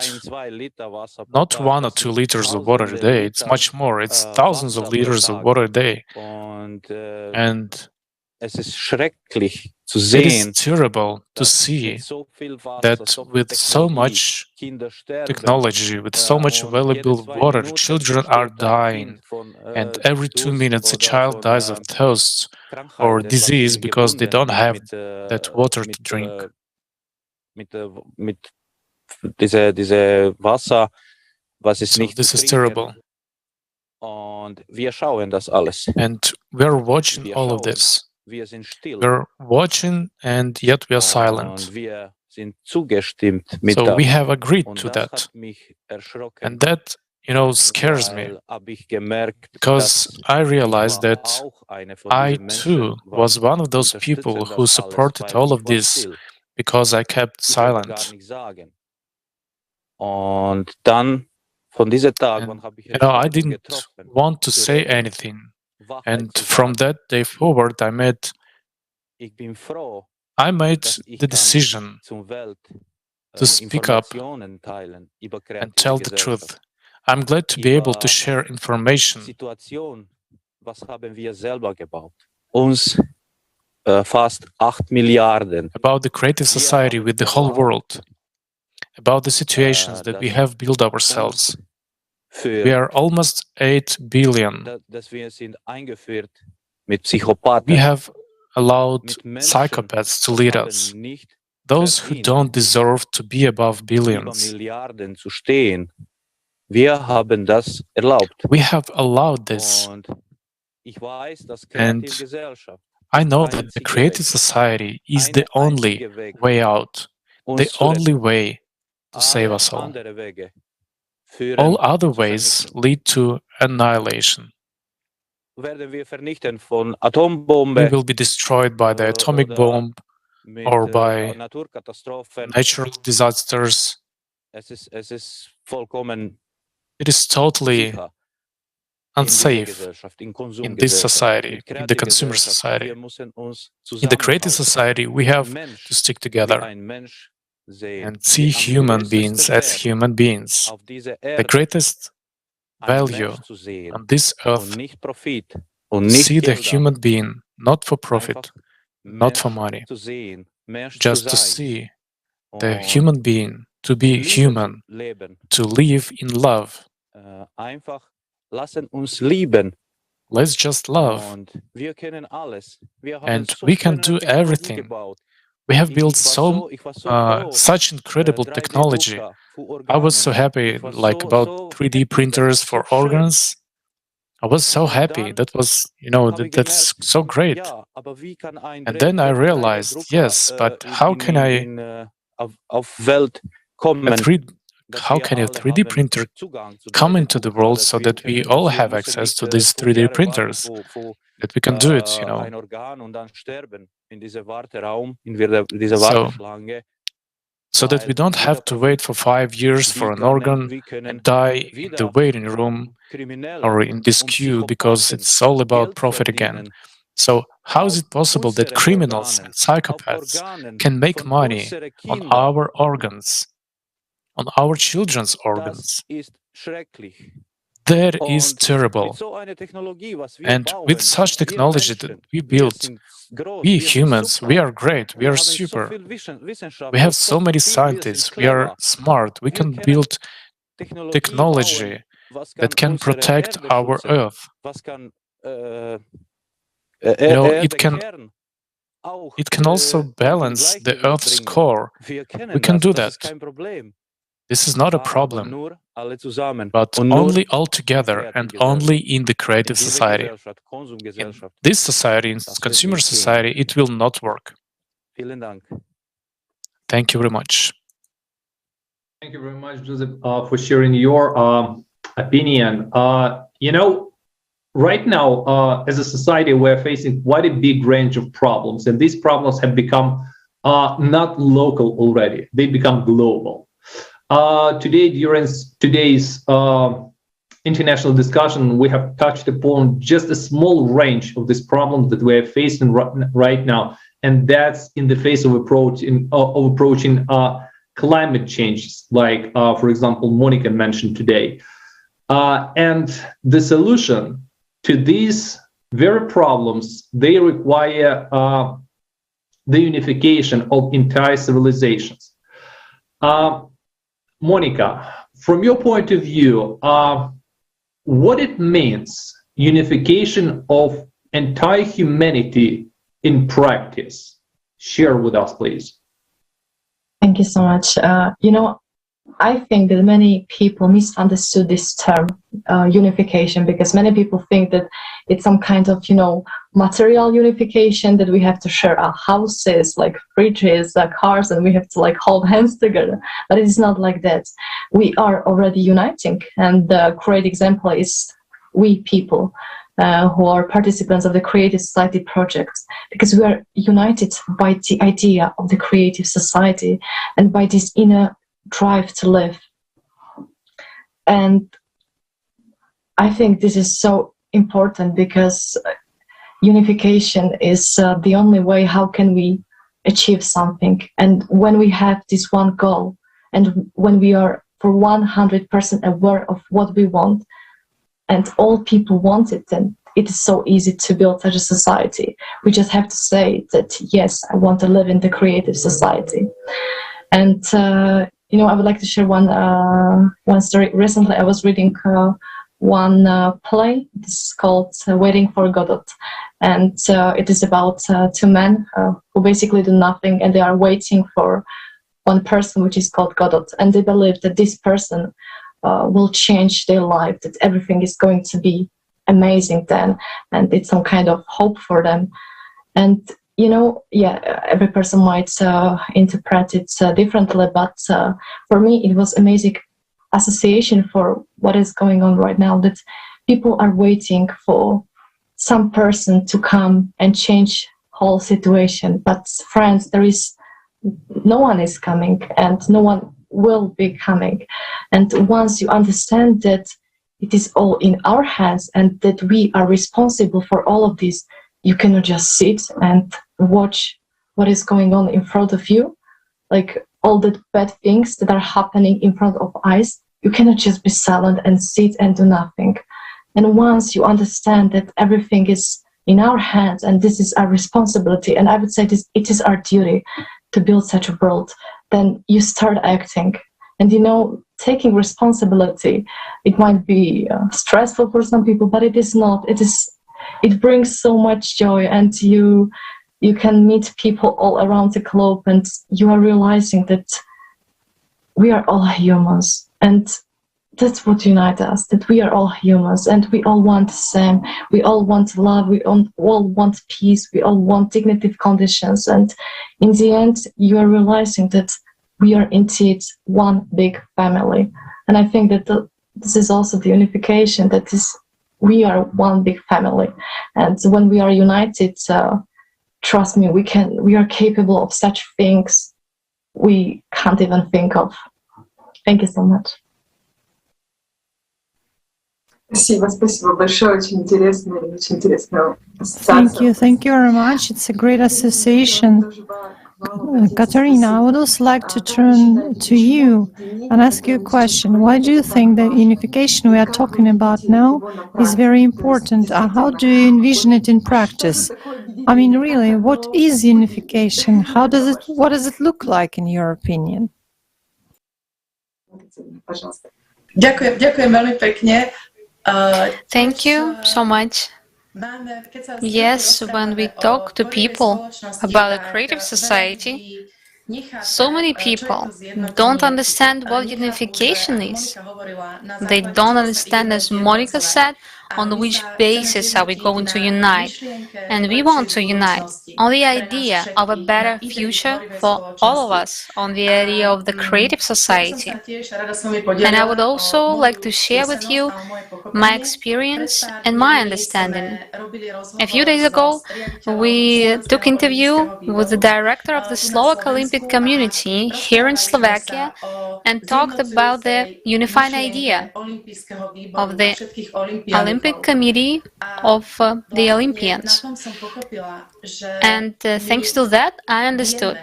not 1 or 2 liters of water a day, it's much more, it's thousands of liters of water a day. And it is terrible to see that with so much technology, with so much available water, children are dying, and every 2 minutes a child dies of thirst or disease because they don't have that water to drink.
Diese Wasser, was ist
So
nicht
this
zu
is
trinken.
terrible.
Und wir schauen das alles.
And we're watching all of this.
Wir sind still.
We're watching and yet we are silent.
Und wir sind zugestimmt mit
So
das.
we have agreed
Und
to
das
that.
hat mich erschrocken.
And that, scares me,
Weil hab ich gemerkt,
because
dass
I realized
ich war
that
auch eine von
I
diesen Menschen,
too was one of those
unterstützen
people
das
who
alles,
supported
weil
all of
ich war
this
still.
because I kept
Ich wollte gar
silent.
nichts sagen. Und dann von diesem Tag, wann
And
habe ich
I
Entscheidung
didn't
getroffen,
want to
zu
say
reden,
anything.
Wahrheit
And
zu
from
sagen.
that day forward, I made
dass ich
the
kann
decision
zum Welt
to speak up
Informationen teilen über
and
kreative
tell the
Gesellschaft.
truth. I'm glad to be able to
Über
share information
Situation, was haben wir selber gebaut? Uns fast 8 Milliarden.
about the creative society with the whole world, about the situations that we have built ourselves. We are almost 8 billion.
Dass wir sind eingeführt mit Psychopathen.
We have allowed
mit Menschen,
psychopaths to lead us,
haben nicht
those who
verdient,
don't deserve to be above
über
billions.
Milliarden zu stehen. Wir haben das erlaubt.
We have allowed this,
Und ich weiß, dass
and
kreative Gesellschaft
I know
der
that the
einzige
creative
Weg,
society is
eine
the only
einzige Weg,
way out, the
uns zu retten.
only way to save
Alle
us all.
andere Wege führen
All other
zur
ways
Vernichtung.
lead to annihilation.
Werden wir vernichten von
We
Atombombe
will be destroyed by the atomic
oder
bomb
mit
or by
Naturkatastrophen.
natural disasters.
Es ist vollkommen
It is totally
sicher in dieser
unsafe
Gesellschaft, in
in this
Konsumgesellschaft,
society,
in
in the
kreative
consumer
Gesellschaft.
society.
Wir müssen uns
In the creative
zusammenhalten.
society, we
Den
have
Mensch
to stick
wie
together
ein Mensch sehen.
and see
Die am
human
größten
beings as
Wert
human beings.
auf dieser
The
Erde,
greatest
einen
value
Mensch zu sehen
on this
und
earth,
nicht Profit und
to
nicht
see the
Gelder.
human being, not for
Einfach
profit, not for
Mensch
money,
zu sehen, Mensch
just
zu
to
sein
see the
und
human being, to
in
be
Liebe zu
human,
leben.
to live in love.
Einfach lassen uns lieben.
Let's just love.
Und wir können alles. Wir haben
And
so
we can
schöne
do
Technologie
everything.
gebaut.
We have built
Ich war so froh,
such incredible technology.
3D-Drucker für
I was so
Organe.
happy,
Ich war
like
so
about 3D
happy, das
printers
war
for
so schön.
organs. I was so
Und
happy.
dann
That was,
habe ich
that's
gemerkt,
so great.
ja, aber wie kann ein
And then I realized,
3D-Drucker
yes, but how can I,
auf Welt kommen, dass
how
wir
can a
alle
3D
haben
printer
Zugang zu
come
3D
into the
Drucker,
world
dass
so
wir
that we
können
all
das, wir
have
müssen
access
nicht
to these
5
3D
Jahre warten
printers,
für
that we can do it,
ein Organ und dann sterben in diesem Warteraum, in dieser
So,
Warteschlange,
so that we
weil
don't have
jeder
to wait for 5 years for an organ
wir können
and die in the
wieder
waiting room
Kriminellen
or in this
und
queue because
Psychopathen
it's all about
Geld
profit again.
verdienen
So how is
auf
it possible that
unseren
criminals
Organen,
and
auf
psychopaths
Organen
can make
von
money
unseren
on
Kindern?
our organs, on our children's
Das
organs?
ist schrecklich.
That is
Und
terrible.
mit so einer Technologie, was wir
And with
bauen,
such
wir
technology that
Menschen,
we
wir
built,
sind groß,
we
wir sind
humans,
super.
we are great, we
Wir
are
haben so
super.
viel Wissenschaft,
We have
so
so many
viel, wir sind
scientists, we are
clever.
smart, we
Wir
can
können
build
Technologie bauen,
technology
was
that
kann
can
unsere
protect
Erde
our
schützen,
earth.
was kann
It
auch
can also balance the Earth's
bringen.
core.
Wir können
We can
das,
do
das ist
that.
kein Problem.
This is not a
Aber
problem,
nur alle zusammen
but
und nur
only all together and only in the
in
creative
dieser
society.
Gesellschaft,
In
Konsumgesellschaft.
this society, in
Das wird
consumer
nicht gehen.
society, it will not work.
Vielen Dank.
Thank you very much.
Thank you very much, Josip, for sharing your opinion. Right now, as a society, we're facing quite a big range of problems, and these problems have become not local already. They become global. Today, during today's international discussion, we have touched upon just a small range of these problems that we're facing right now, and that's in the face of approaching climate changes, like, for example, Monika mentioned today. And the solution to these very problems, they require the unification of entire civilizations. Monika, from your point of view, what it means, unification of entire humanity in practice? Share with us, please.
Thank you so much. I think that many people misunderstood this term, unification, because many people think that it's some kind of, material unification, that we have to share our houses, like fridges, cars, and we have to hold hands together. But it is not like that. We are already uniting, and the great example is we people who are participants of the Creative Society projects, because we are united by the idea of the creative society and by this inner drive to live. And I think this is so important, because unification is the only way how can we achieve something. And when we have this one goal, and when we are for 100% aware of what we want, and all people want it, then it is so easy to build such a society. We just have to say that, yes, I want to live in the creative society. And I would like to share one story. Recently, I was reading one play. It's called Waiting for Godot. And it is about two men who basically do nothing, and they are waiting for one person, which is called Godot. And they believe that this person will change their life, that everything is going to be amazing then, and it's some kind of hope for them. And every person might interpret it differently, but for me it was amazing association for what is going on right now, that people are waiting for some person to come and change whole situation. But friends, no one is coming, and no one will be coming. And once you understand that it is all in our hands and that we are responsible for all of this, you cannot just sit and watch what is going on in front of you, like all the bad things that are happening in front of eyes. You cannot just be silent and sit and do nothing. And once you understand that everything is in our hands and this is our responsibility, and I would say it is our duty to build such a world, then you start acting. And taking responsibility, it might be stressful for some people, but it is not. It brings so much joy, and you can meet people all around the globe, and you are realizing that we are all humans, and that's what unites us, that we are all humans, and we all want the same. We all want love, we all want peace, we all want dignified conditions, and in the end, you are realizing that we are indeed one big family. And I think that this is also the unification, that we are one big family. And when we are united, trust me, we are capable of such things we can't even think of. Thank you so much.
Thank you very much. It's a great association. Katarína, I would also like to turn to you and ask you a question. Why do you think the unification we are talking about now is very important? How do you envision it in practice? I mean, really, what is unification? What does it look like in your opinion?
Ďakujem veľmi pekne.
Thank you so much. Yes, when we talk to people about a creative society, so many people don't understand what unification is. They don't understand, as Monika said, on which basis are we going to unite. And we want to unite on the idea of a better future for all of us, on the idea of the creative society. And I would also like to share with you my experience and my understanding. A few days ago, we took an interview with the director of the Slovak Olympic community here in Slovakia and talked about the unifying idea of the Olympic Committee of the Olympians. And thanks to that, I understood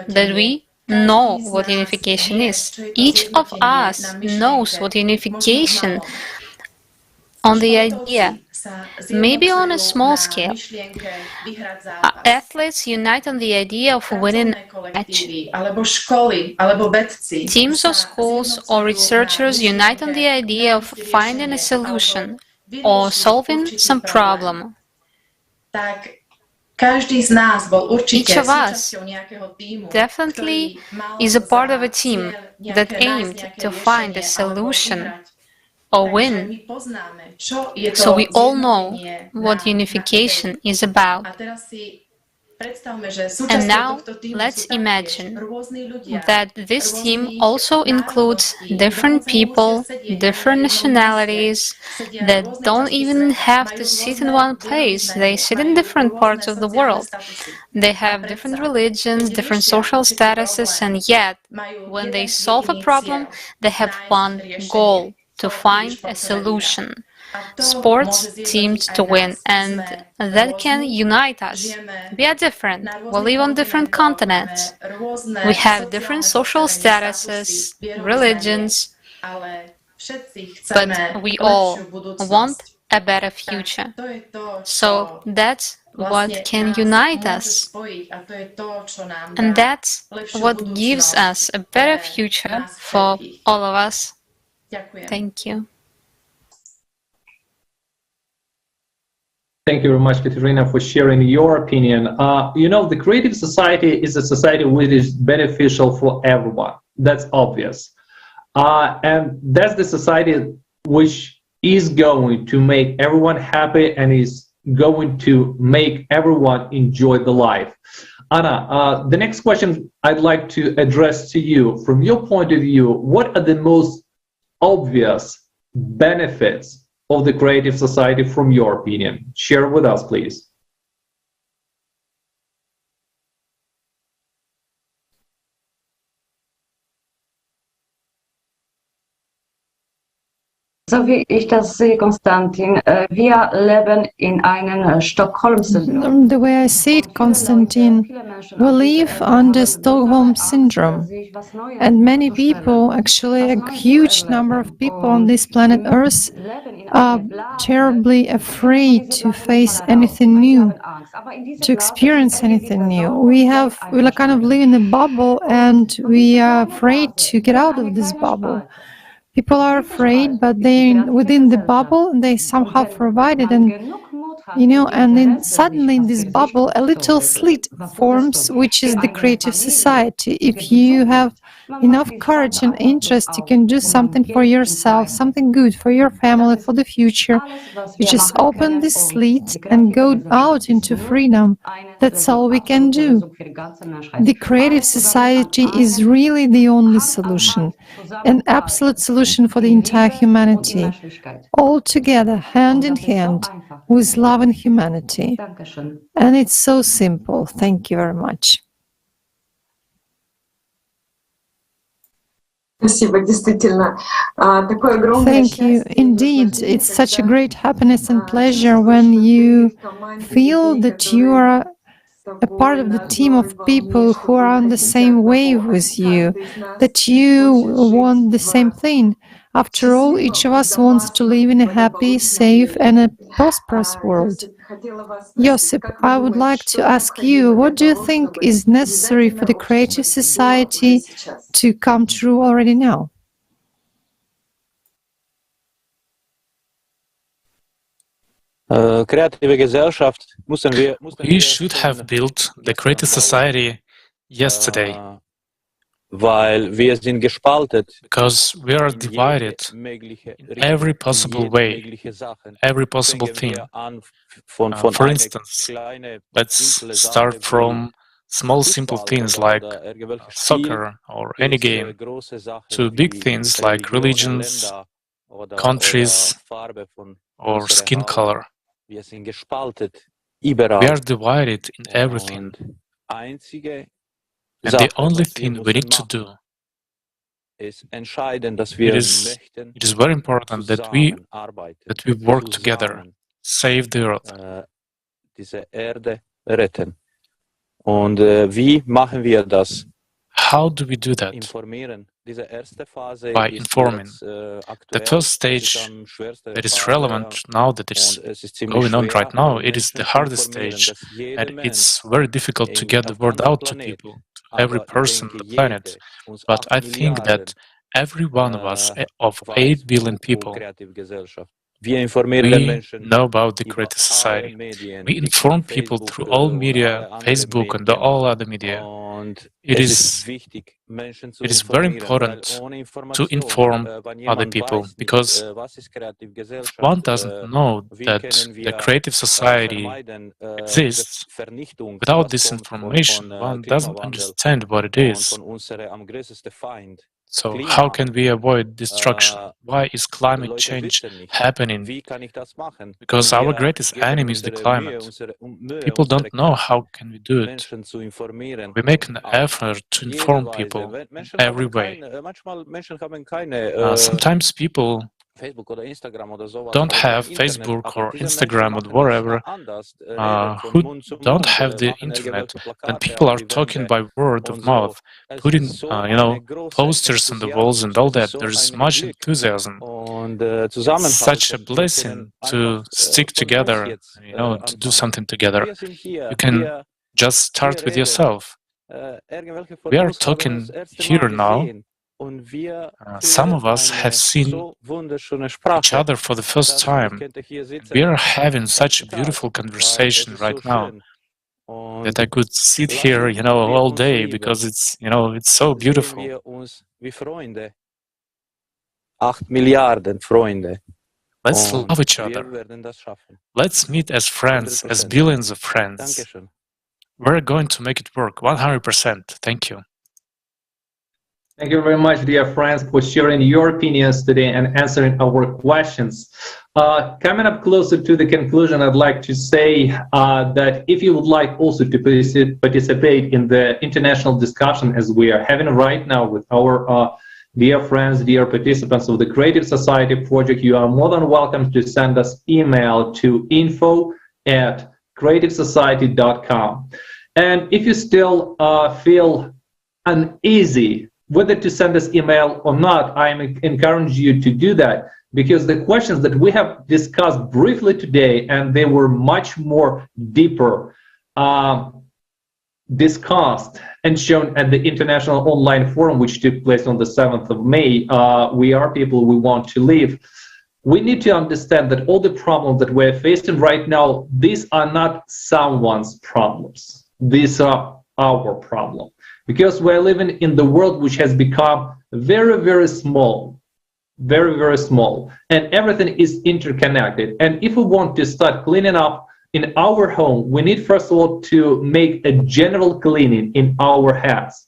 that we know what unification is. Each of us knows what unification on the idea, maybe on a small scale. Athletes unite on the idea of winning a match. Teams of schools or researchers unite on the idea of finding a solution or solving some problem. Each of us definitely is a part of a team that aimed to find a solution or win. So we all know what unification is about. And now let's imagine that this team also includes different people, different nationalities that don't even have to sit in one place. They sit in different parts of the world. They have different religions, different social statuses, and yet when they solve a problem, they have one goal: to find a solution. Sports teamed to win, and that can unite us. We are different. We live on different continents. We have different social statuses, religions, but we all want a better future. So that's what can unite us. And that's what gives us a better future for all of us. Thank you.
Thank you very much, Katarína, for sharing your opinion. The creative society is a society which is beneficial for everyone. That's obvious. And that's the society which is going to make everyone happy and is going to make everyone enjoy the life. Anna, the next question I'd like to address to you. From your point of view, what are the most obvious benefits of the creative society from your opinion? Share with us, please.
So wie ich das sehe, Konstantin, wir leben in einem Stockholm-Syndrom.
The way I see it, Konstantin, we live under Stockholm Syndrome. And many people, actually a huge number of people on this planet Earth, are terribly afraid to face anything new, to experience anything new. We kind of live in a bubble and we are afraid to get out of this bubble. People are afraid, but they're within the bubble and they somehow provided, and then suddenly in this bubble a little slit forms, which is the creative society. If you have enough courage and interest, you can do something for yourself, something good for your family, for the future. You just open this slit and go out into freedom. That's all we can do. The creative society is really the only solution, an absolute solution for the entire humanity, all together, hand in hand, with love and humanity. And it's so simple. Thank you very much. Thank you. Indeed, it's such a great happiness and pleasure when you feel that you are a part of the team of people who are on the same wave with you, that you want the same thing. After all, each of us wants to live in a happy, safe, and a prosperous world. Josip, I would like to ask you, what do you think is necessary for the creative society to come true already now?
We should have built the creative society yesterday, because we are divided in every possible way, every possible thing. For instance, let's start from small simple things like soccer or any game, to big things like religions, countries, or skin color. We are divided in everything. And the only thing we need to do, it is very important that we work together, save the earth. How do we do that? By informing. The first stage that is relevant now, that is going on right now, it is the hardest stage, and it's very difficult to get the word out to people, to every person on the planet. But I think that every one of us, of 8 billion people, we know about the Creative Society. We inform people through all media, Facebook and all other media. It is very important to inform other people, because if one doesn't know that the Creative Society exists, without this information, one doesn't understand what it is. So how can we avoid destruction? Why is climate change happening? Because our greatest enemy is the climate. People don't know how can we do it. We make an effort to inform people in every way. Sometimes people don't have Facebook or Instagram or whatever, who don't have the internet, and people are talking by word of mouth, putting posters on the walls and all that. There's much enthusiasm. It's such a blessing to stick together, to do something together. You can just start with yourself. We are talking here now. Some of us have seen each other for the first time. We are having such a beautiful conversation right now that I could sit here, all day, because it's so beautiful.
8 Milliarden Freunde.
Let's love each other. Let's meet as friends, as billions of friends. We're going to make it work 100%. Thank you.
Thank you very much, dear friends, for sharing your opinions today and answering our questions. Coming up closer to the conclusion, I'd like to say that if you would like also to participate in the international discussion as we are having right now with our dear friends, dear participants of the Creative Society project, you are more than welcome to send us email to info@creativesociety.com. And if you still feel uneasy whether to send us email or not, I encourage you to do that, because the questions that we have discussed briefly today, and they were much more deeper, discussed and shown at the International Online Forum, which took place on the 7th of May, We Are People, We Want to Live. We need to understand that all the problems that we're facing right now, these are not someone's problems. These are our problems. Because we're living in the world which has become very, very small, very, very small, and everything is interconnected. And if we want to start cleaning up in our home, we need first of all to make a general cleaning in our heads.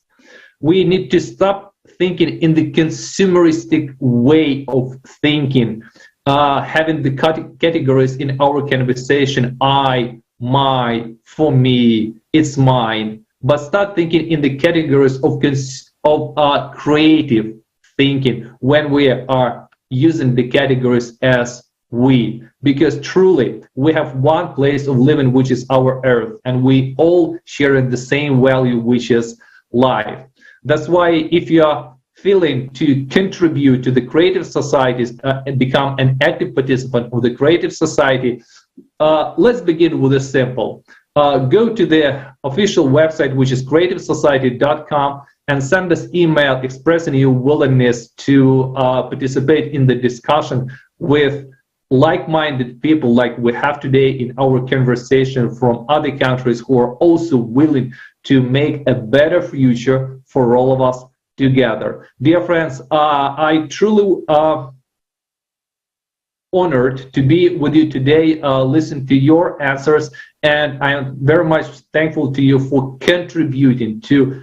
We need to stop thinking in the consumeristic way of thinking, having the categories in our conversation, I, my, for me, it's mine. But start thinking in the categories of creative thinking when we are using the categories as we. Because truly, we have one place of living, which is our earth, and we all share the same value, which is life. That's why if you are feeling to contribute to the Creative Societies and become an active participant of the Creative Society, let's begin with a simple. Go to the official website, which is creativesociety.com, and send us email expressing your willingness to participate in the discussion with like-minded people like we have today in our conversation from other countries who are also willing to make a better future for all of us together. Dear friends, I truly honored to be with you today, listen to your answers, and I am very much thankful to you for contributing to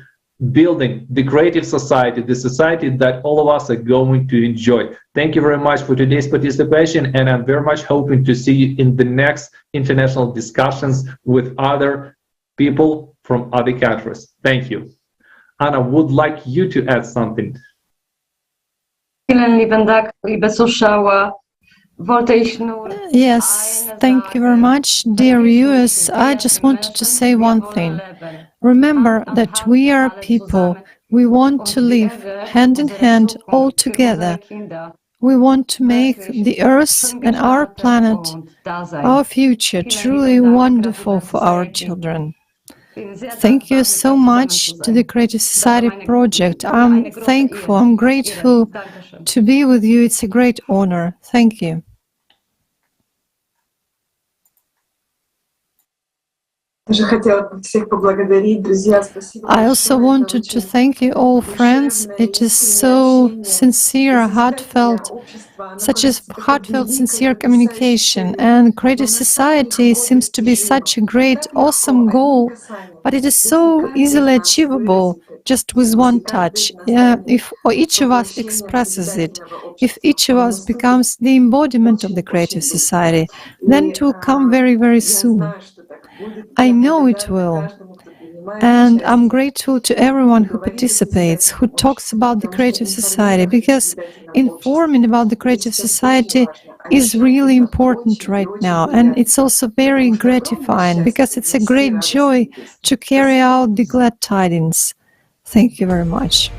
building the Creative Society, the society that all of us are going to enjoy. Thank you very much for today's participation, and I'm very much hoping to see you in the next international discussions with other people from other countries. Thank you. Anna, would like you to add something.
Vielen lieben Dank, liebe Zuschauer.
Yes, thank you very much, dear viewers. I just wanted to say one thing. Remember that we are people. We want to live hand in hand all together. We want to make the Earth and our planet, our future, truly wonderful for our children. Thank you so much to the Creative Society project. I'm thankful, I'm grateful to be with you. It's a great honor. Thank you. I also wanted to thank you all, friends. It is so sincere, heartfelt, such a heartfelt, sincere communication. And Creative Society seems to be such a great, awesome goal, but it is so easily achievable just with one touch. If each of us expresses it, if each of us becomes the embodiment of the Creative Society, then it will come very, very soon. I know it will. And I'm grateful to everyone who participates, who talks about the Creative Society, because informing about the Creative Society is really important right now. And it's also very gratifying, because it's a great joy to carry out the glad tidings. Thank you very much.